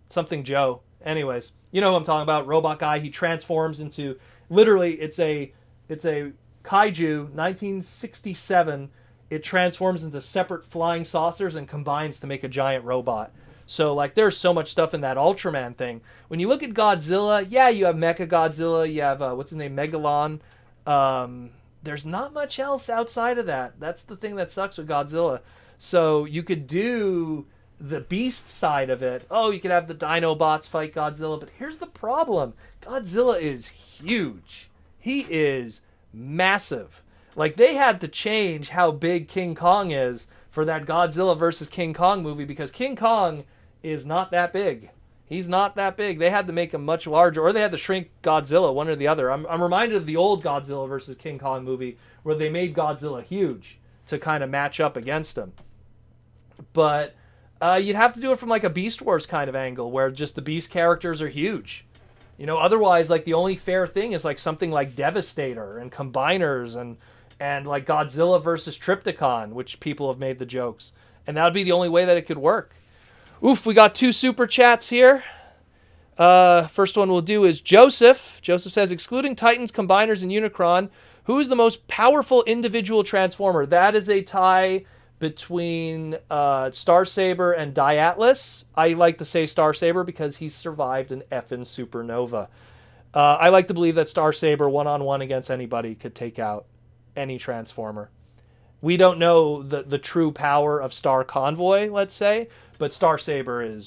Something Joe. Anyways, you know who I'm talking about. Robot guy. He transforms into, literally, it's a kaiju, 1967. It transforms into separate flying saucers and combines to make a giant robot. So, like, there's so much stuff in that Ultraman thing. When you look at Godzilla, yeah, you have Mecha Godzilla. You have, what's his name, Megalon. There's not much else outside of that. That's the thing that sucks with Godzilla. So you could do the beast side of it. Oh, you could have the Dinobots fight Godzilla. But here's the problem. Godzilla is huge. He is massive. Like, they had to change how big King Kong is for that Godzilla versus King Kong movie, because King Kong is not that big. He's not that big. They had to make him much larger, or they had to shrink Godzilla, one or the other. I'm reminded of the old Godzilla versus King Kong movie, where they made Godzilla huge to kind of match up against him. But you'd have to do it from like a Beast Wars kind of angle, where just the Beast characters are huge. Otherwise, like, the only fair thing is like something like Devastator and Combiners and like Godzilla versus Trypticon, which people have made the jokes. And that would be the only way that it could work. Oof, we got 2 super chats here. First one we'll do is Joseph. Joseph says, excluding Titans, Combiners, and Unicron, who is the most powerful individual Transformer? That is a tie between Star Saber and Diatlas. I like to say Star Saber because he survived an effing supernova. I like to believe that Star Saber, one-on-one against anybody, could take out any Transformer. We don't know the true power of Star Convoy, let's say, but Star Saber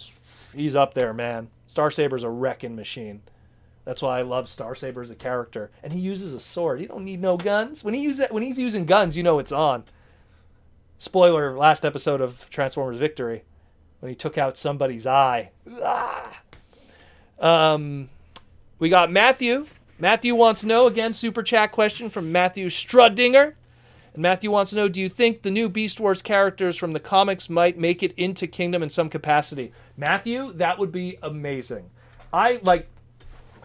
he's up there, man. Star Saber's a wrecking machine. That's why I love Star Saber as a character. And he uses a sword. He don't need no guns. When he's using guns, you know it's on. Spoiler, last episode of Transformers Victory, when he took out somebody's eye. We got Matthew. Matthew wants to know, again, super chat question from Matthew Strudinger. And Matthew wants to know, do you think the new Beast Wars characters from the comics might make it into Kingdom in some capacity? Matthew, that would be amazing. The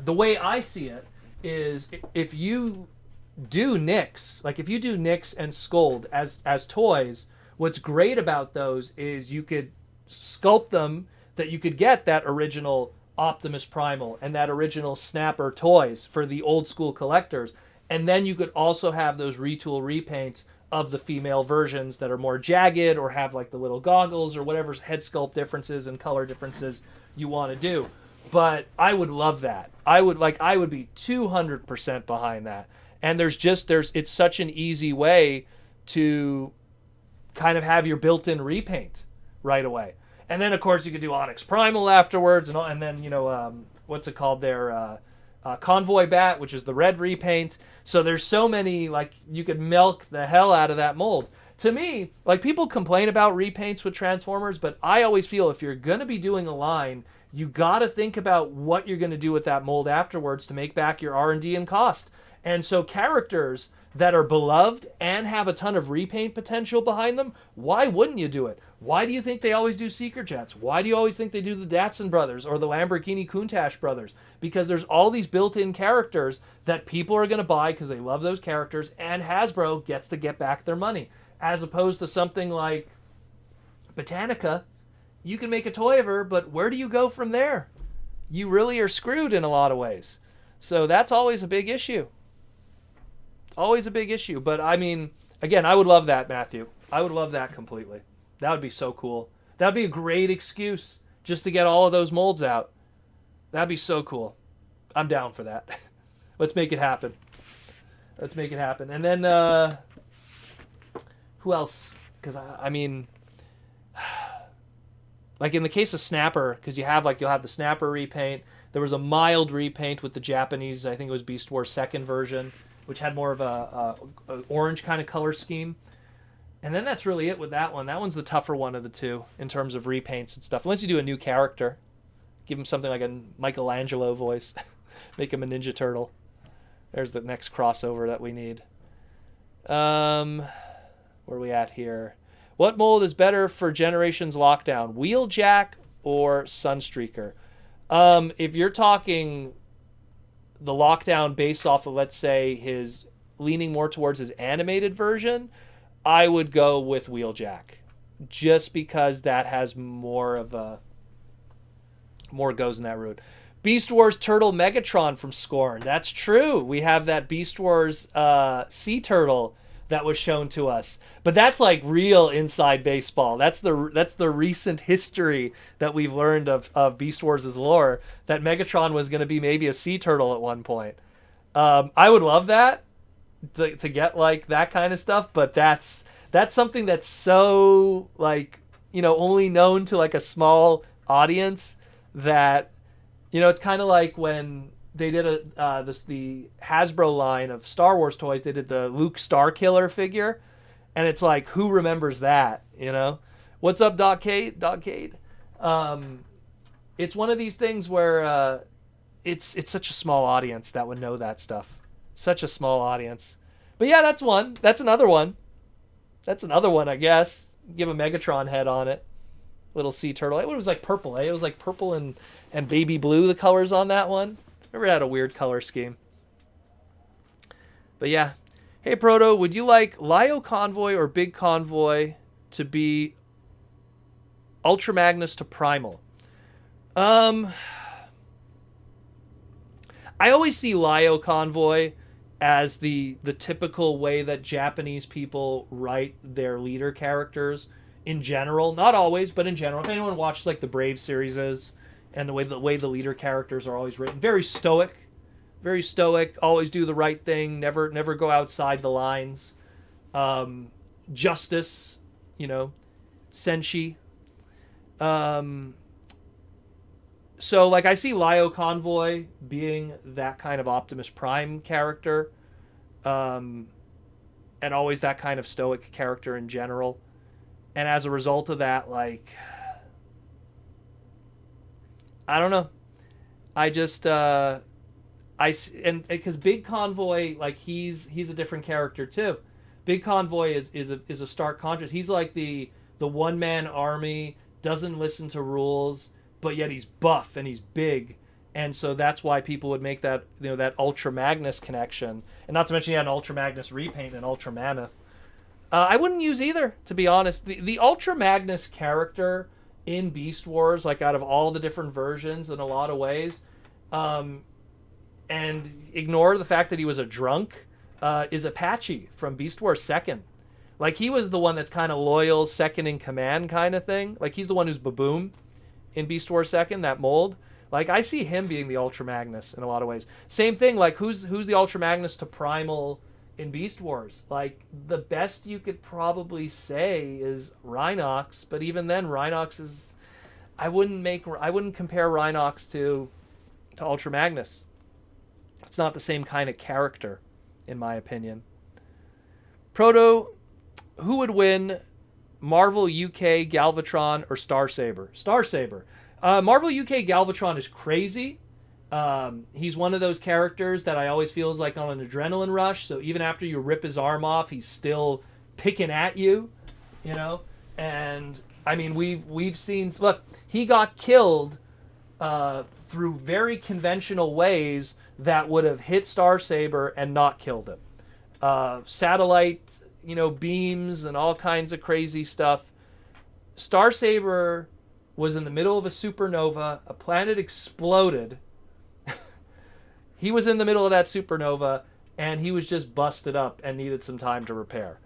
way I see it is, if you do Nyx, like if you do Nyx and Scold as toys, what's great about those is you could sculpt them that you could get that original Optimus Primal and that original Snapper toys for the old school collectors. And then you could also have those retool repaints of the female versions that are more jagged or have like the little goggles or whatever head sculpt differences and color differences you want to do. But I would love that. I would be 200% behind that. And it's such an easy way to kind of have your built-in repaint right away. And then of course you could do Onyx Primal afterwards, and then what's it called there? Convoy Bat, which is the red repaint. So there's so many, like, you could milk the hell out of that mold. To me, like, people complain about repaints with Transformers, but I always feel if you're going to be doing a line, you got to think about what you're going to do with that mold afterwards to make back your R&D and cost. And so characters that are beloved and have a ton of repaint potential behind them, why wouldn't you do it? Why do you think they always do Seeker Jets? Why do you always think they do the Datsun brothers or the Lamborghini Countach brothers? Because there's all these built-in characters that people are going to buy because they love those characters, and Hasbro gets to get back their money. As opposed to something like Botanica, you can make a toy of her, but where do you go from there? You really are screwed in a lot of ways. So that's always a big issue. Always a big issue. But I mean, again, I would love that, Matthew. I would love that completely. That would be so cool. That would be a great excuse just to get all of those molds out. That'd be so cool. I'm down for that. Let's make it happen. Let's make it happen. And then, who else? Because, I mean, like in the case of Snapper, because you'll have the Snapper repaint. There was a mild repaint with the Japanese, I think it was Beast Wars 2nd version, which had more of a orange kind of color scheme. And then that's really it with that one. That one's the tougher one of the two in terms of repaints and stuff. Unless you do a new character. Give him something like a Michelangelo voice. Make him a Ninja Turtle. There's the next crossover that we need. Where are we at here? What mold is better for Generations Lockdown? Wheeljack or Sunstreaker? If you're talking the Lockdown based off of, let's say, his leaning more towards his animated version, I would go with Wheeljack. Just because that has more goes in that route. Beast Wars Turtle Megatron from Scorn. That's true. We have that Beast Wars Sea Turtle that was shown to us. But that's like real inside baseball. That's the recent history that we've learned of Beast Wars' lore, that Megatron was going to be maybe a sea turtle at one point. I would love that, to get like that kind of stuff, but that's something that's so, like, only known to like a small audience, that it's kind of like when they did the Hasbro line of Star Wars toys. They did the Luke Starkiller figure, and it's like, who remembers that? What's up, Dogcade? It's one of these things where it's such a small audience that would know that stuff. Such a small audience. But yeah, that's one. That's another one. I guess. Give a Megatron head on it. Little sea turtle. It was like purple, eh? It was like purple and baby blue, the colors on that one. Remember, it had a weird color scheme. But yeah. Hey, Proto, would you like Lio Convoy or Big Convoy to be Ultra Magnus to Primal? I always see Lio Convoy as the typical way that Japanese people write their leader characters in general. Not always, but in general. If anyone watches like the Brave series and the way the leader characters are always written, very stoic, always do the right thing, never go outside the lines. Justice, Senshi. So, like, I see Lio Convoy being that kind of Optimus Prime character, and always that kind of stoic character in general. And as a result of that, like, I don't know. I just and because Big Convoy, like, he's a different character too. Big Convoy is a stark contrast. He's like the one man army, doesn't listen to rules, but yet he's buff and he's big, and so that's why people would make that, you know, that Ultra Magnus connection. And not to mention he had an Ultra Magnus repaint and Ultra Mammoth. I wouldn't use either, to be honest. The Ultra Magnus character in Beast Wars, like out of all the different versions in a lot of ways, and ignore the fact that he was a drunk, is Apache from Beast Wars 2nd. Like, he was the one that's kind of loyal, second in command kind of thing. Like, he's the one who's Baboom in Beast Wars 2nd, that mold. Like, I see him being the Ultra Magnus in a lot of ways. Same thing, like, who's the Ultra Magnus to Primal in Beast Wars? Like, the best you could probably say is Rhinox, but even then, Rhinox is... I wouldn't compare Rhinox to Ultra Magnus. It's not the same kind of character, in my opinion. Proto, who would win, Marvel UK Galvatron or Star Saber? Star Saber. Marvel UK Galvatron is crazy. He's one of those characters that I always feel is like on an adrenaline rush. So even after you rip his arm off, he's still picking at you, you know. And I mean, we've seen. Look, he got killed through very conventional ways that would have hit Star Saber and not killed him. Satellite, you know, beams and all kinds of crazy stuff. Star Saber was in the middle of a supernova. A planet exploded. He was in the middle of that supernova, and he was just busted up and needed some time to repair.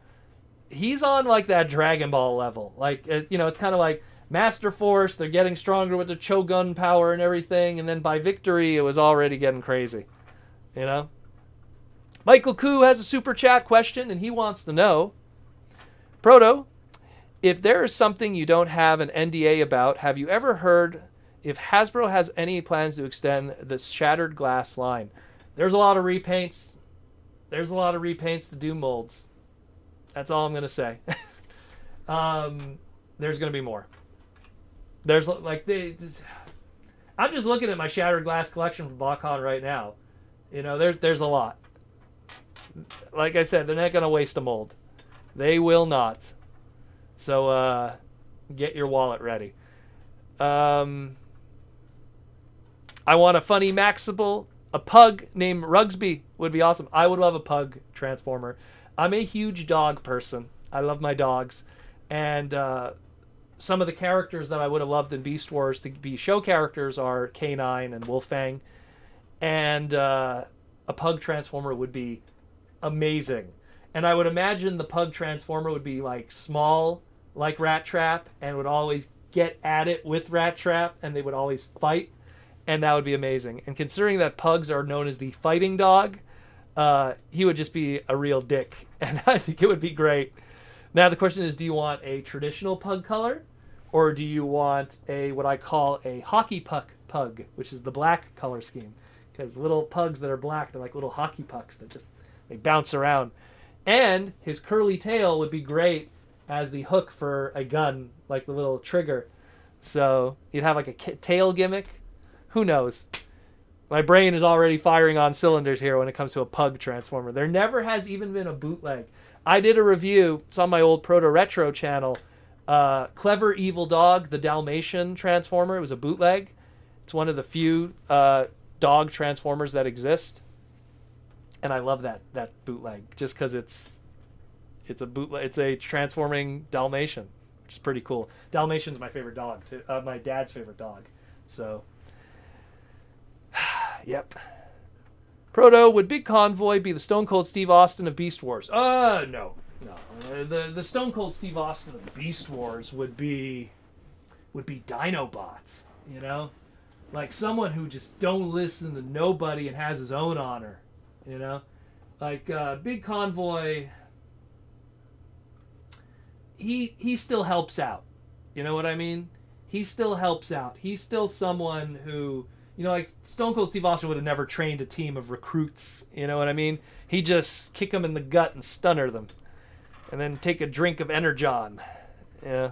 He's on like that Dragon Ball level. Like, you know, it's kind of like Master Force. They're getting stronger with the Chogun power and everything, and then by victory, it was already getting crazy. You know? Michael Koo has a super chat question, and he wants to know, Proto, if there is something you don't have an NDA about, have you ever heard if Hasbro has any plans to extend the Shattered Glass line? There's a lot of repaints. There's a lot of repaints to do molds. That's all I'm going to say. There's going to be more. There's like... I'm just looking at my Shattered Glass collection from BotCon right now. You know, there's a lot. Like I said, they're not going to waste a mold. They will not. So, get your wallet ready. I want a funny Maximal. A pug named Rugsby would be awesome. I would love a pug transformer. I'm a huge dog person. I love my dogs. And some of the characters that I would have loved in Beast Wars to be show characters are K9 and Wolfang. And a pug transformer would be amazing. And I would imagine the pug transformer would be like small, like Rat Trap, and would always get at it with Rat Trap, and they would always fight, and that would be amazing. And considering that pugs are known as the fighting dog, he would just be a real dick, and I think it would be great. Now the question is, do you want a traditional pug color, or do you want a what I call a hockey puck pug, which is the black color scheme? Because little pugs that are black, they're like little hockey pucks that just they bounce around. And his curly tail would be great as the hook for a gun, like the little trigger. So you'd have like a tail gimmick. Who knows? My brain is already firing on cylinders here when it comes to a pug transformer. There never has even been a bootleg. I did a review. It's on my old Proto Retro channel. Clever Evil Dog, the Dalmatian transformer. It was a bootleg. It's one of the few dog transformers that exist. And I love that bootleg just because it's a bootleg. It's a transforming Dalmatian, which is pretty cool. Dalmatian's my favorite dog too. My dad's favorite dog. So, yep. Proto, would Big Convoy be the Stone Cold Steve Austin of Beast Wars? No. The Stone Cold Steve Austin of Beast Wars would be Dinobots. You know, like someone who just don't listen to nobody and has his own honor. You know, like Big Convoy. He still helps out. You know what I mean? He still helps out. He's still someone who, you know, like Stone Cold Steve Austin would have never trained a team of recruits. You know what I mean? He just kick them in the gut and stunner them, and then take a drink of Energon, Yeah.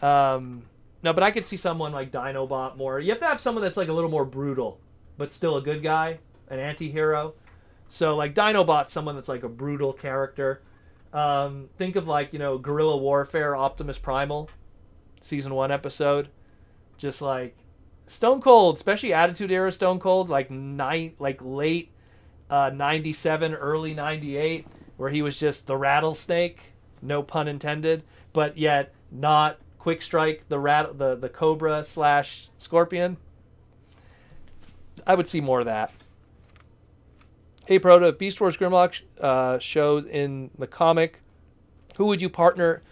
No, but I could see someone like Dinobot more. You have to have someone that's like a little more brutal, but still a good guy, an anti-hero. So like Dinobot's someone that's like a brutal character. Think of like, Guerrilla Warfare, Optimus Primal, season 1 episode. Just like Stone Cold, especially Attitude Era Stone Cold, like late 97, early 98, where he was just the rattlesnake, no pun intended, but yet not Quick Strike, the Cobra / Scorpion. I would see more of that. Hey Proto, if Beast Wars Grimlock shows in the comic, who would you partner?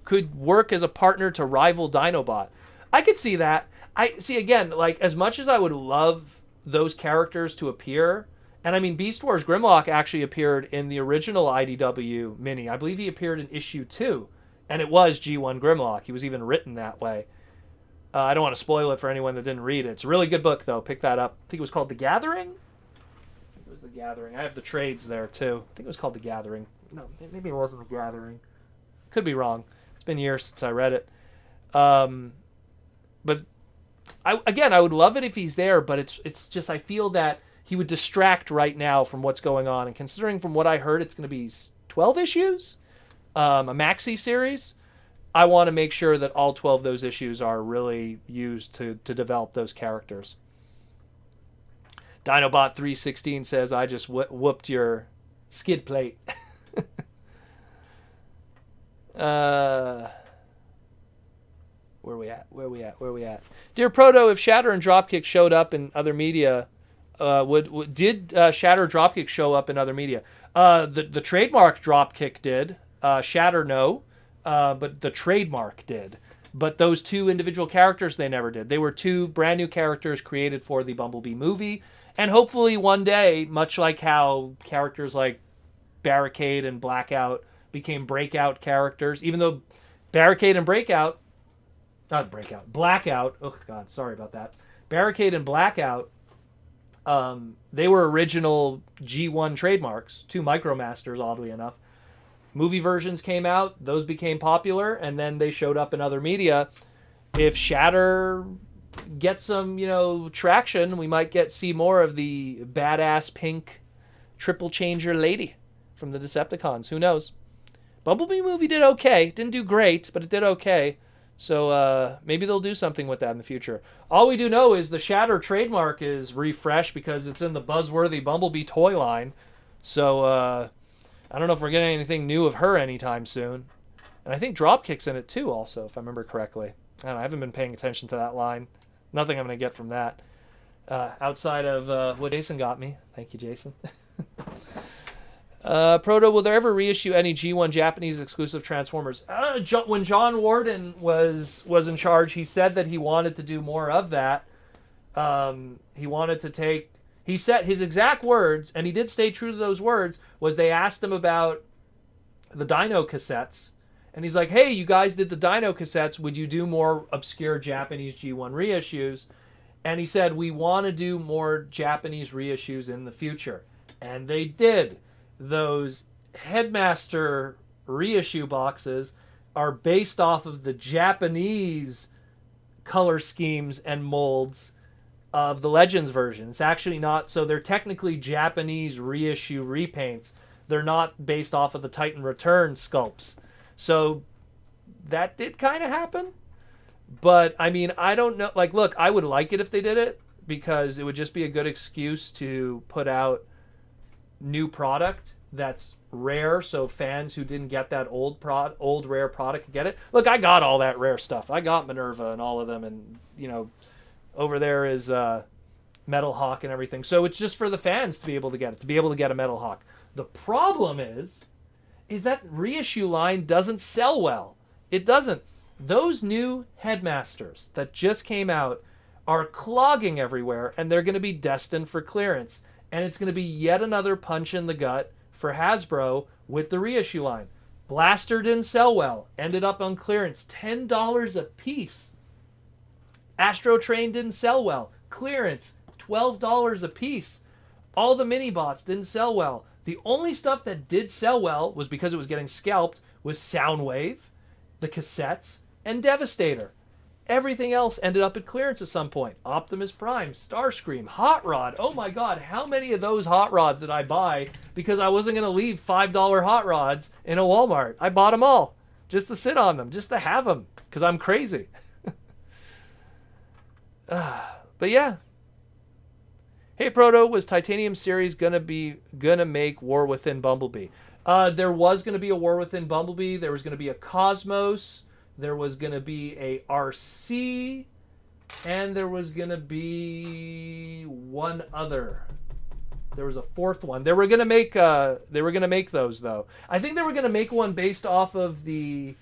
Could work as a partner to rival Dinobot? I could see that. I see, again, like, as much as I would love those characters to appear, and I mean, Beast Wars Grimlock actually appeared in the original IDW mini. I believe he appeared in issue 2, and it was G1 Grimlock. He was even written that way. I don't want to spoil it for anyone that didn't read it. It's a really good book, though. Pick that up. I think it was called The Gathering? I think it was The Gathering. I have the trades there, too. I think it was called The Gathering. No, maybe it wasn't The Gathering. Could be wrong. It's been years since I read it. But I would love it if he's there, but it's just, I feel that he would distract right now from what's going on. And considering from what I heard, it's going to be 12 issues, a maxi series. I want to make sure that all 12 of those issues are really used to develop those characters. Dinobot 316 says, I just whooped your skid plate. Where we at? Dear Proto, if Shatter and Dropkick showed up in other media, did Shatter Dropkick show up in other media? The trademark Dropkick did. Shatter, no. But the trademark did. But those two individual characters, they never did. They were two brand new characters created for the Bumblebee movie. And hopefully one day, much like how characters like Barricade and Blackout became breakout characters, even though Barricade and Blackout, oh God, sorry about that. Barricade and Blackout, they were original G1 trademarks, two Micromasters, oddly enough. Movie versions came out, those became popular, and then they showed up in other media. If Shatter gets some, traction, we might see more of the badass pink triple changer lady from the Decepticons. Who knows? Bumblebee movie did okay. Didn't do great, but it did okay. So maybe they'll do something with that in the future. All we do know is the Shatter trademark is refreshed because it's in the buzzworthy Bumblebee toy line. So I don't know if we're getting anything new of her anytime soon. And I think Dropkick's in it too also, if I remember correctly. I haven't been paying attention to that line. Nothing I'm going to get from that. Outside of what Jason got me. Thank you, Jason. Proto, will there ever reissue any G1 Japanese exclusive Transformers? When John Warden was in charge, he said that he wanted to do more of that. He wanted to take... He said his exact words, and he did stay true to those words, was they asked him about the Dino cassettes. And he's like, hey, you guys did the Dino cassettes. Would you do more obscure Japanese G1 reissues? And he said, we want to do more Japanese reissues in the future. And they did. Those Headmaster reissue boxes are based off of the Japanese color schemes and molds of the Legends version. It's actually not, so they're technically Japanese reissue repaints. They're not based off of the Titan Return sculpts. So that did kind of happen. But, I mean, I don't know. Like, look, I would like it if they did it because it would just be a good excuse to put out new product that's rare, so fans who didn't get that old rare product could get it. Look, I got all that rare stuff. I got Minerva and all of them, and, over there is Metal Hawk and everything. So it's just for the fans to be able to get it, to be able to get a Metal Hawk. The problem is that reissue line doesn't sell well. It doesn't. Those new Headmasters that just came out are clogging everywhere, and they're going to be destined for clearance. And it's going to be yet another punch in the gut for Hasbro with the reissue line. Blaster didn't sell well. Ended up on clearance. $10 a piece. Astro Train didn't sell well. Clearance. $12 a piece. All the mini bots didn't sell well. The only stuff that did sell well was because it was getting scalped was Soundwave, the cassettes, and Devastator. Everything else ended up at clearance at some point. Optimus Prime, Starscream, Hot Rod. Oh my God, how many of those Hot Rods did I buy because I wasn't going to leave $5 Hot Rods in a Walmart? I bought them all just to sit on them, just to have them because I'm crazy. But yeah. Hey Proto, was Titanium series gonna make War Within Bumblebee? There was gonna be a War Within Bumblebee. There was gonna be a Cosmos. There was gonna be a RC, and there was gonna be one other. There was a fourth one. They were gonna make those though. I think they were gonna make one based off of the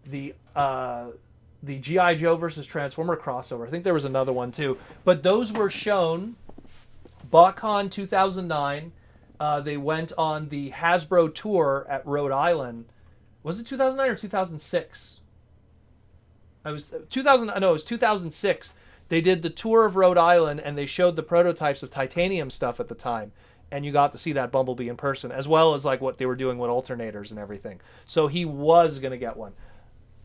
G.I. Joe versus Transformer crossover. I think there was another one too. But those were shown. BotCon 2009. They went on the Hasbro tour at Rhode Island. Was it 2009 or 2006? It was 2006. They did the tour of Rhode Island and they showed the prototypes of Titanium stuff at the time. And you got to see that Bumblebee in person, as well as like what they were doing with alternators and everything. So he was going to get one.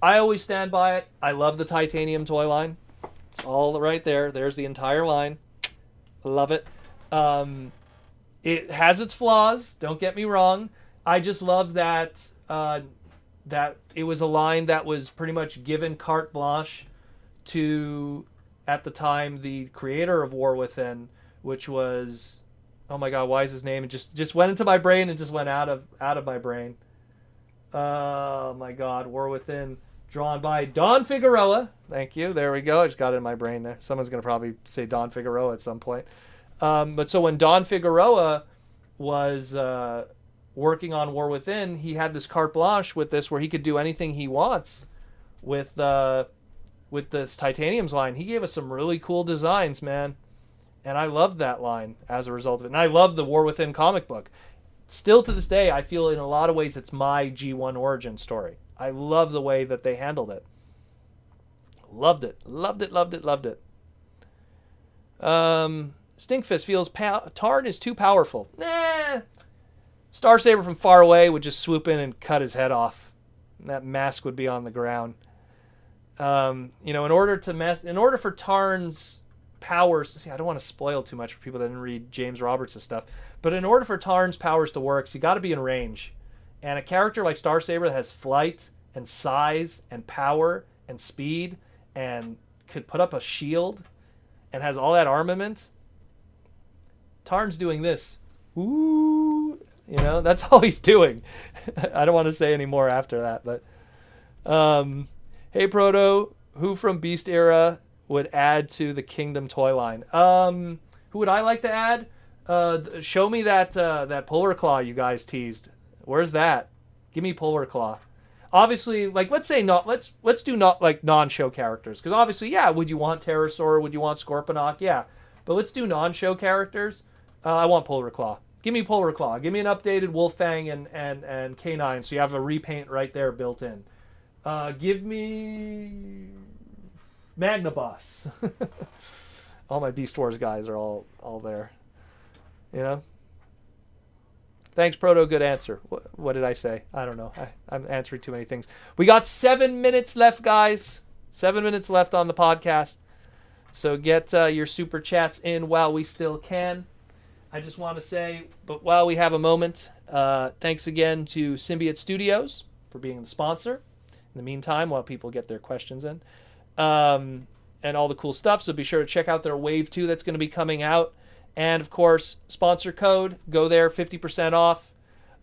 I always stand by it. I love the Titanium toy line. It's all right there. There's the entire line. Love it. It has its flaws. Don't get me wrong. I just love that that it was a line that was pretty much given carte blanche to, at the time, the creator of War Within, which was, oh my God, why is his name? It just went into my brain and just went out of my brain. Oh my God, War Within, drawn by Don Figueroa. Thank you. There we go. I just got it in my brain there. Someone's going to probably say Don Figueroa at some point. But so when Don Figueroa was working on War Within, he had this carte blanche with this where he could do anything he wants with this Titanium's line. He gave us some really cool designs, man. And I loved that line as a result of it. And I love the War Within comic book. Still to this day, I feel in a lot of ways it's my G1 origin story. I love the way that they handled it. Loved it. Loved it, loved it, loved it. Stinkfist feels Tarn is too powerful. Nah. Star Saber from far away would just swoop in and cut his head off. And that mask would be on the ground. In order for Tarn's powers, see, I don't want to spoil too much for people that didn't read James Roberts' stuff, but in order for Tarn's powers to work, you got to be in range. And a character like Star Saber that has flight and size and power and speed and could put up a shield and has all that armament, Tarn's doing this. Ooh, that's all he's doing. I don't want to say any more after that, but hey Proto, who from Beast Era would add to the Kingdom toy line? Who would I like to add? Show me that Polar Claw you guys teased. Where's that? Give me Polar Claw. Obviously, like let's do not like non-show characters, because obviously, yeah, would you want Pterosaur? Would you want Scorponok? Yeah, but let's do non-show characters. I want Polar Claw. Give me Polar Claw. Give me an updated Wolfang and K9, so you have a repaint right there built in. Give me Magnaboss. All my Beast Wars guys are all there. Thanks, Proto. Good answer. What did I say? I don't know. I'm answering too many things. We got 7 minutes left, guys. 7 minutes left on the podcast. So get your super chats in while we still can. I just want to say, but while we have a moment, thanks again to Symbiote Studios for being the sponsor. In the meantime, while people get their questions in. And all the cool stuff. So be sure to check out their Wave 2 that's going to be coming out. And, of course, sponsor code. Go there, 50% off.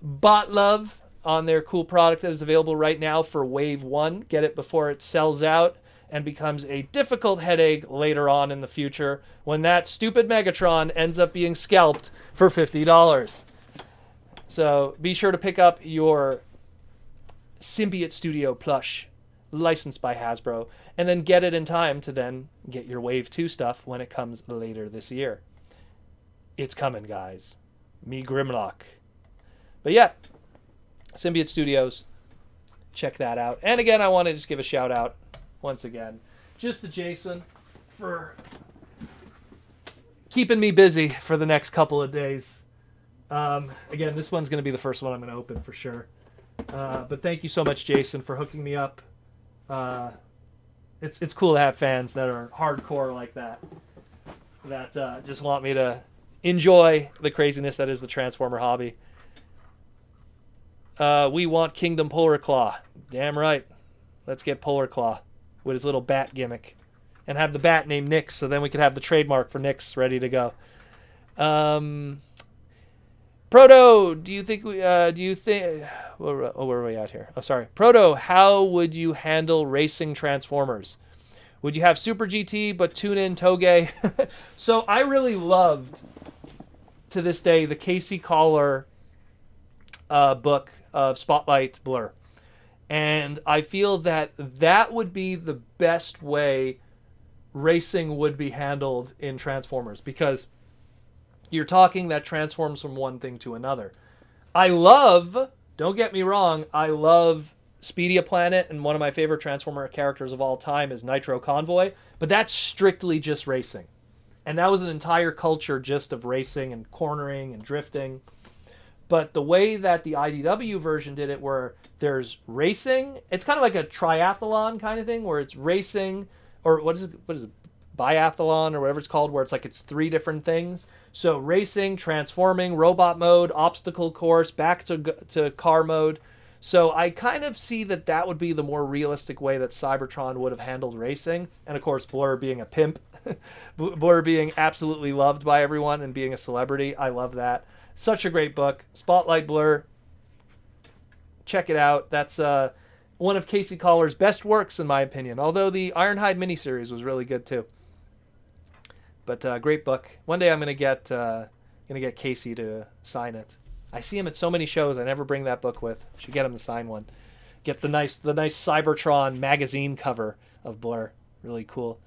BotLove on their cool product that is available right now for Wave 1. Get it before it sells out and becomes a difficult headache later on in the future when that stupid Megatron ends up being scalped for $50. So be sure to pick up your Symbiote Studio plush licensed by Hasbro and then get it in time to then get your Wave 2 stuff when it comes later this year. It's coming, guys. Me Grimlock. But yeah, Symbiote Studios. Check that out. And again, I want to just give a shout out once again just to Jason for keeping me busy for the next couple of days. Again, this one's going to be the first one I'm going to open for sure. But thank you so much, Jason, for hooking me up. It's cool to have fans that are hardcore like that. That just want me to enjoy the craziness that is the Transformer hobby. We want Kingdom Polar Claw. Damn right. Let's get Polar Claw with his little bat gimmick. And have the bat named Nyx, so then we could have the trademark for Nyx ready to go. Proto, do you think where are we at here? Oh, sorry. Proto, how would you handle racing Transformers? Would you have Super GT but tune in Toge? So I really loved, to this day, the Casey Collar book of Spotlight Blur. And I feel that that would be the best way racing would be handled in Transformers, because you're talking that transforms from one thing to another. Don't get me wrong, I love Speedia Planet, and one of my favorite Transformer characters of all time is Nitro Convoy, but that's strictly just racing. And that was an entire culture just of racing and cornering and drifting. But the way that the IDW version did it, where there's racing, it's kind of like a triathlon kind of thing, where it's racing, or what is it, biathlon or whatever it's called, where it's three different things. So racing, transforming, robot mode, obstacle course, back to car mode. So I kind of see that would be the more realistic way that Cybertron would have handled racing. And of course, Blur being a pimp, Blur being absolutely loved by everyone and being a celebrity. I love that. Such a great book. Spotlight Blur. Check it out. That's one of Casey Collar's best works, in my opinion. Although the Ironhide miniseries was really good too. But great book. One day I'm gonna get Casey to sign it. I see him at so many shows. I never bring that book with. Should get him to sign one. Get the nice Cybertron magazine cover of Blur. Really cool.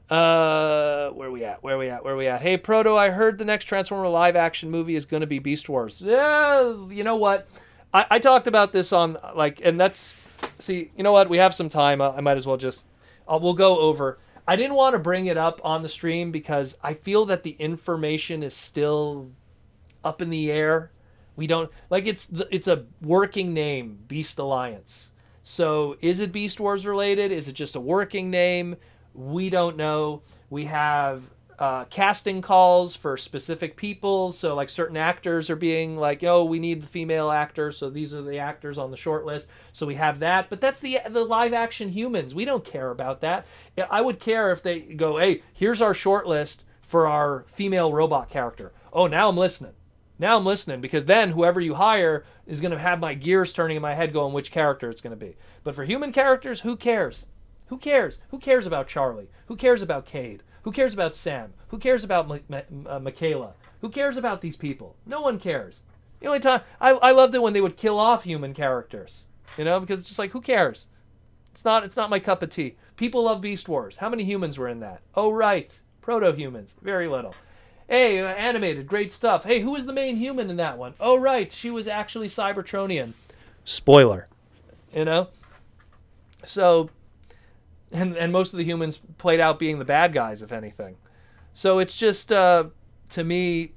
Where we at? Hey, Proto, I heard the next Transformer live action movie is going to be Beast Wars. Yeah, you know what? I talked about this on, and that's, see, you know what? We have some time. I might as well we'll go over. I didn't want to bring it up on the stream because I feel that the information is still up in the air. We don't, it's a working name, Beast Alliance. So is it Beast Wars related? Is it just a working name? We don't know. We have casting calls for specific people. So certain actors are being we need the female actor. So these are the actors on the short list. So we have that. But that's the live action humans. We don't care about that. I would care if they go, hey, here's our short list for our female robot character. Oh, now I'm listening. Because then whoever you hire is going to have my gears turning in my head going which character it's going to be. But for human characters, who cares? Who cares? Who cares about Charlie? Who cares about Cade? Who cares about Sam? Who cares about Michaela? Who cares about these people? No one cares. The only time I loved it when they would kill off human characters, because it's just who cares? It's not my cup of tea. People love Beast Wars. How many humans were in that? Oh right, proto-humans, very little. Hey, animated, great stuff. Hey, who was the main human in that one? Oh right, she was actually Cybertronian. Spoiler, So. And most of the humans played out being the bad guys, if anything. So it's just, to me,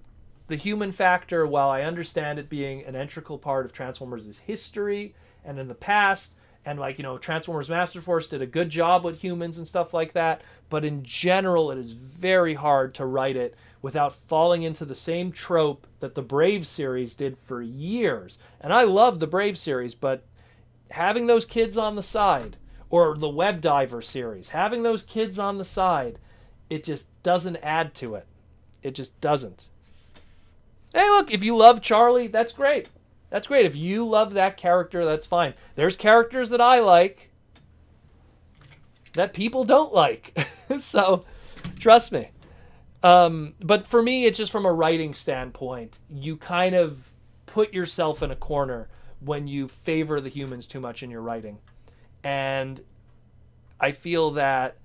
the human factor, while I understand it being an integral part of Transformers' history and in the past, and Transformers Master Force did a good job with humans and stuff like that, but in general, it is very hard to write it without falling into the same trope that the Brave series did for years. And I love the Brave series, but having those kids on the side, or the Web Diver series, having those kids on the side, it just doesn't add to it. It just doesn't. Hey, look, if you love Charlie, that's great. That's great. If you love that character, that's fine. There's characters that I like that people don't like. So, trust me. But for me, it's just from a writing standpoint, you kind of put yourself in a corner when you favor the humans too much in your writing. And I feel that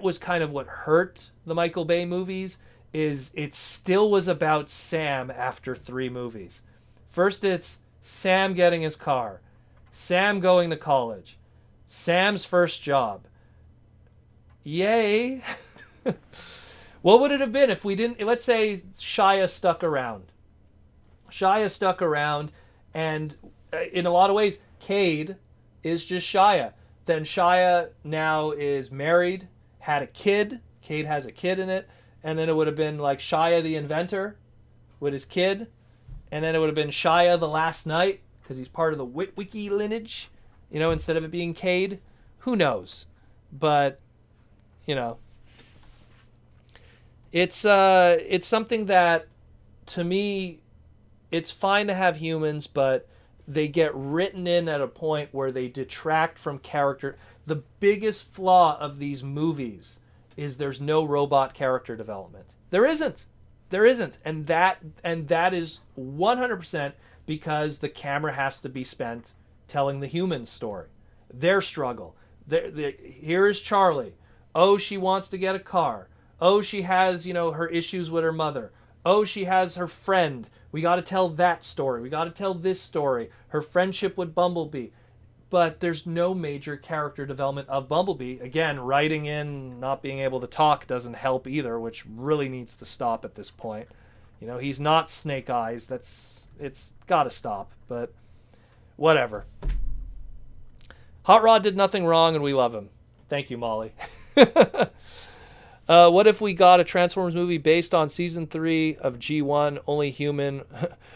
was kind of what hurt the Michael Bay movies, is it still was about Sam after 3 movies. First it's Sam getting his car, Sam going to college, Sam's first job. Yay. What would it have been if we didn't, let's say Shia stuck around and in a lot of ways, Cade is just Shia. Then Shia now is married, had a kid. Cade has a kid in it. And then it would have been like Shia the inventor with his kid. And then it would have been Shia the last knight because he's part of the Witwicky lineage, instead of it being Cade. Who knows? But, it's something that, to me, it's fine to have humans, but they get written in at a point where they detract from character. The biggest flaw of these movies is there's no robot character development. There isn't. And that is 100% because the camera has to be spent telling the human story, their struggle. Here is Charlie. Oh, she wants to get a car. Oh, she has, her issues with her mother. Oh, she has her friend. We got to tell that story. We got to tell this story. Her friendship with Bumblebee. But there's no major character development of Bumblebee. Again, writing in, not being able to talk doesn't help either, which really needs to stop at this point. He's not Snake Eyes. It's got to stop, but whatever. Hot Rod did nothing wrong and we love him. Thank you, Molly. What if we got a Transformers movie based on season 3 of G1, Only Human,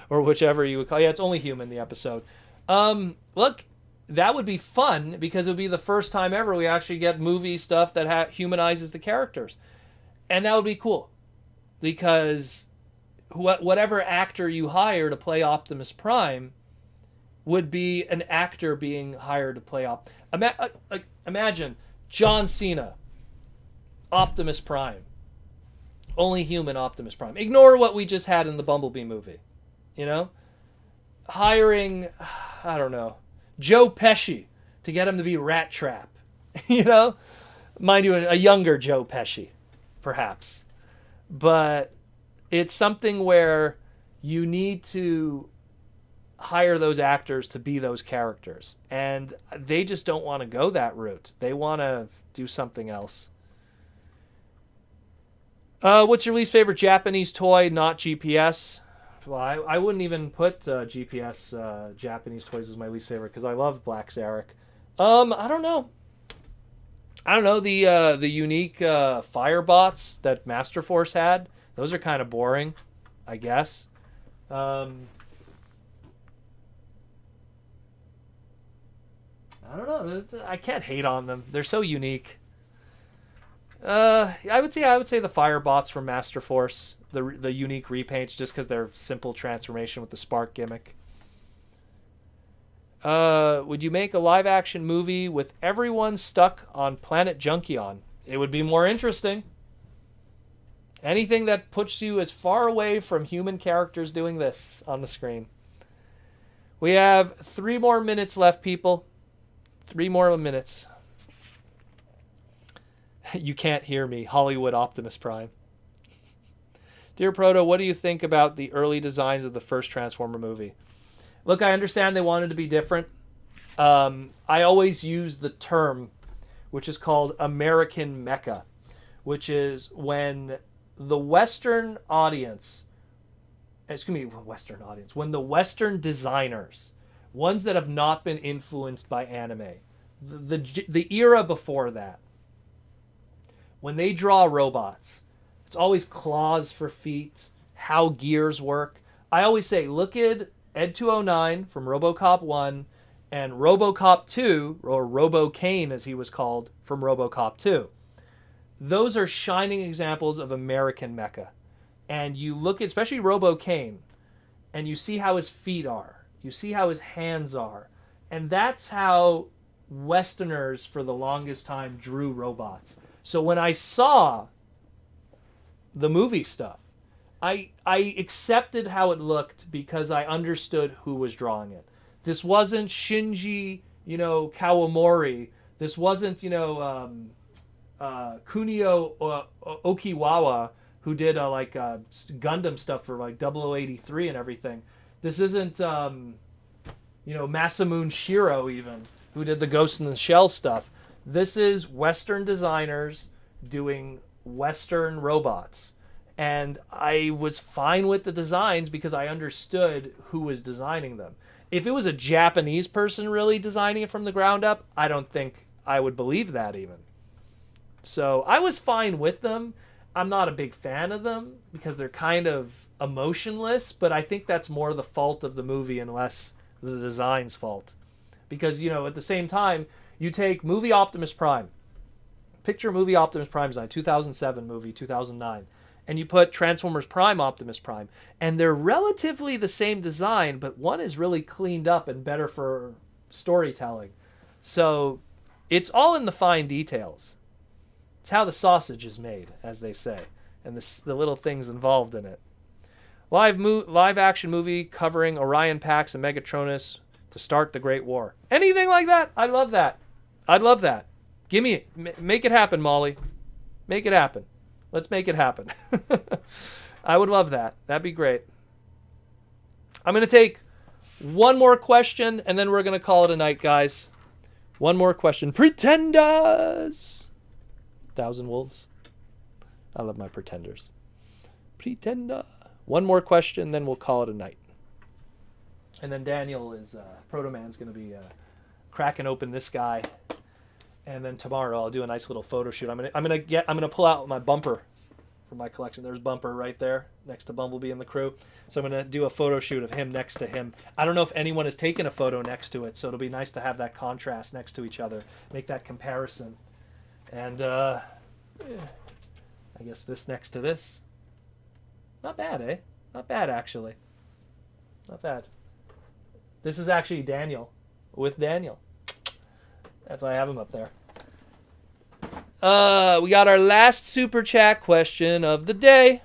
or whichever you would call it? Yeah, it's Only Human, the episode. Look, that would be fun because it would be the first time ever we actually get movie stuff that humanizes the characters. And that would be cool because whatever actor you hire to play Optimus Prime would be an actor being hired to play imagine John Cena, Optimus Prime, Only Human Optimus Prime. Ignore what we just had in the Bumblebee movie. Hiring, I don't know, Joe Pesci to get him to be Rat Trap. Mind you, a younger Joe Pesci, perhaps. But it's something where you need to hire those actors to be those characters. And they just don't want to go that route. They want to do something else. What's your least favorite Japanese toy, not GPS? Well, I wouldn't even put GPS Japanese toys as my least favorite because I love Black Zarek. I don't know. The unique Firebots that Master Force had. Those are kind of boring, I guess. I don't know. I can't hate on them. They're so unique. I would say the Firebots from Master Force, the unique repaints, just because they're simple transformation with the spark gimmick. Would you make a live action movie with everyone stuck on Planet Junkion? It would be more interesting. Anything that puts you as far away from human characters doing this on the screen. We have 3 more minutes left, people. 3 more minutes. You can't hear me. Hollywood Optimus Prime. Dear Proto, what do you think about the early designs of the first Transformer movie? Look, I understand they wanted to be different. I always use the term, which is called American Mecha, which is when the Western audience, when the Western designers, ones that have not been influenced by anime, the era before that, when they draw robots, it's always claws for feet, how gears work. I always say, look at Ed 209 from RoboCop 1 and RoboCop 2, or Robo Kane as he was called, from RoboCop 2. Those are shining examples of American mecha. And you look at, especially Robo Kane, and you see how his feet are. You see how his hands are. And that's how Westerners, for the longest time, drew robots. So when I saw the movie stuff, I accepted how it looked because I understood who was drawing it. This wasn't Shinji, Kawamori. This wasn't, Kunio Okiwawa, who did Gundam stuff for like 0083 and everything. This isn't, Masamune Shiro even, who did the Ghost in the Shell stuff. This is Western designers doing Western robots. And I was fine with the designs because I understood who was designing them. If it was a Japanese person really designing it from the ground up, I don't think I would believe that even. So I was fine with them. I'm not a big fan of them because they're kind of emotionless, but I think that's more the fault of the movie and less the design's fault. Because, you know, at the same time, you take movie Optimus Prime, picture movie Optimus Prime design, 2007 movie, 2009, and you put Transformers Prime Optimus Prime, and they're relatively the same design, but one is really cleaned up and better for storytelling. So it's all in the fine details. It's how the sausage is made, as they say, and the little things involved in it. Live action movie covering Orion Pax and Megatronus to start the Great War. Anything like that? I love that. I'd love that. Give me it. Make it happen, Molly. Make it happen. Let's make it happen. I would love that. That'd be great. I'm going to take one more question, and then we're going to call it a night, guys. One more question. Pretenders! 1,000 Wolves. I love my pretenders. Pretender. One more question, then we'll call it a night. And then Daniel is, Protoman's going to be cracking open this guy. And then tomorrow I'll do a nice little photo shoot. I'm gonna pull out my bumper from my collection. There's Bumper right there next to Bumblebee and the crew. So I'm gonna do a photo shoot of him next to him. I don't know if anyone has taken a photo next to it, so it'll be nice to have that contrast next to each other, make that comparison. And I guess this next to this. Not bad, eh? Not bad, actually. Not bad. This is actually Daniel with Daniel. That's why I have him up there. We got our last super chat question of the day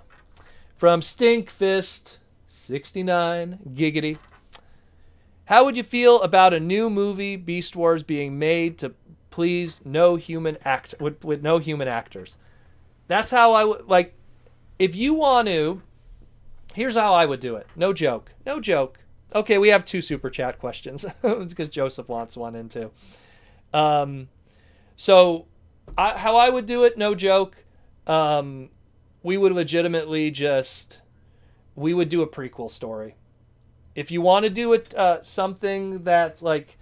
from Stinkfist69 Giggity. How would you feel about a new movie Beast Wars being made to please no human with no human actors? That's how I would like. If you want to, here's how I would do it. No joke. No joke. Okay, we have 2 super chat questions. It's because Joseph wants one in too. So how I would do it, no joke, we would legitimately we would do a prequel story. If you want to do it, something that's like,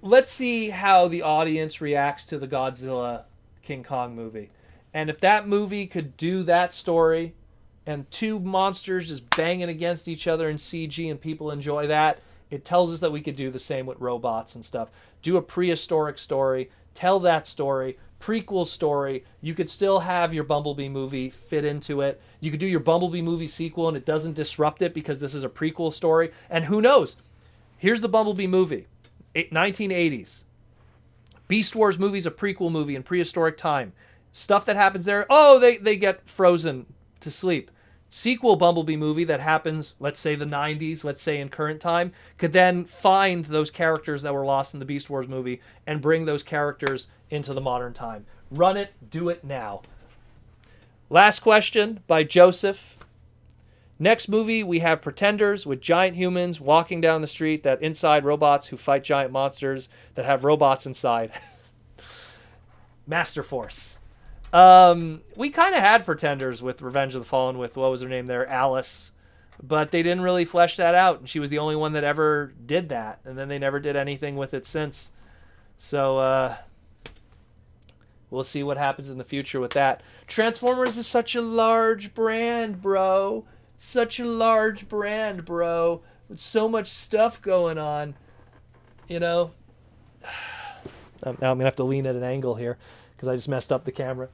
let's see how the audience reacts to the Godzilla King Kong movie. And if that movie could do that story and 2 monsters just banging against each other in CG and people enjoy that, it tells us that we could do the same with robots and stuff. Do a prehistoric story, tell that story, prequel story. You could still have your Bumblebee movie fit into it. You could do your Bumblebee movie sequel and it doesn't disrupt it because this is a prequel story. And who knows? Here's the Bumblebee movie, 1980s. Beast Wars movie's a prequel movie in prehistoric time. Stuff that happens there, they get frozen to sleep. Sequel Bumblebee movie that happens, let's say the 90s, let's say in current time, could then find those characters that were lost in the Beast Wars movie and bring those characters into the modern time. Run it, do it now. Last question by Joseph. Next movie, we have Pretenders with giant humans walking down the street that inside robots who fight giant monsters that have robots inside. Master Force. We kind of had Pretenders with Revenge of the Fallen with, what was her name there, Alice, but they didn't really flesh that out, and she was the only one that ever did that, and then they never did anything with it since. So, we'll see what happens in the future with that. Transformers is such a large brand, bro. Such a large brand, bro. With so much stuff going on, you know. Now I'm going to have to lean at an angle here because I just messed up the camera.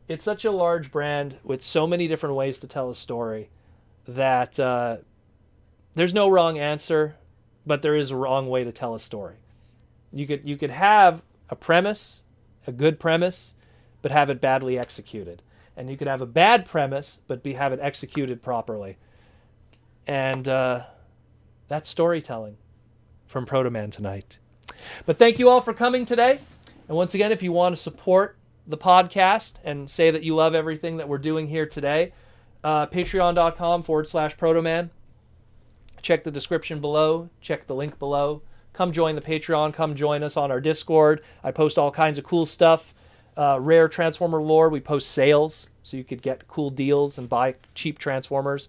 It's such a large brand with so many different ways to tell a story that there's no wrong answer, but there is a wrong way to tell a story. You could have a premise, a good premise, but have it badly executed. And you could have a bad premise, but have it executed properly. And that's storytelling from Protoman tonight. But thank you all for coming today. And once again, if you want to support the podcast and say that you love everything that we're doing here today, patreon.com/Protoman. Check the description below. Check the link below. Come join the Patreon. Come join us on our Discord. I post all kinds of cool stuff. Rare Transformer lore. We post sales so you could get cool deals and buy cheap Transformers.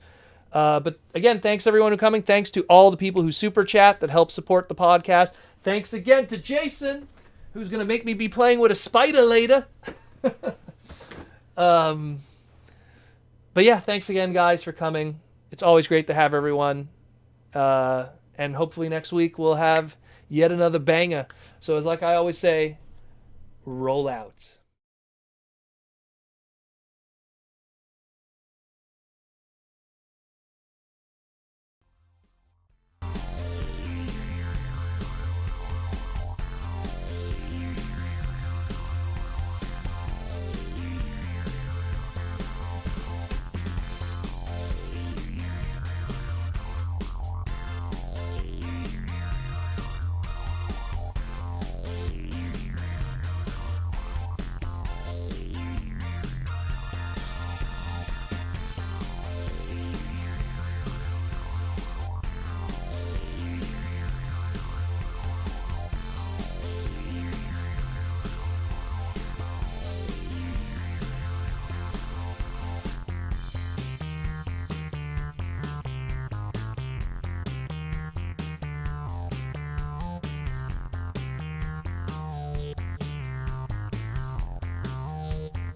But again, thanks everyone who coming. Thanks to all the people who super chat that help support the podcast. Thanks again to Jason, who's going to make me be playing with a spider later. But yeah, thanks again, guys, for coming. It's always great to have everyone. And hopefully next week we'll have yet another banger. So as like I always say, roll out.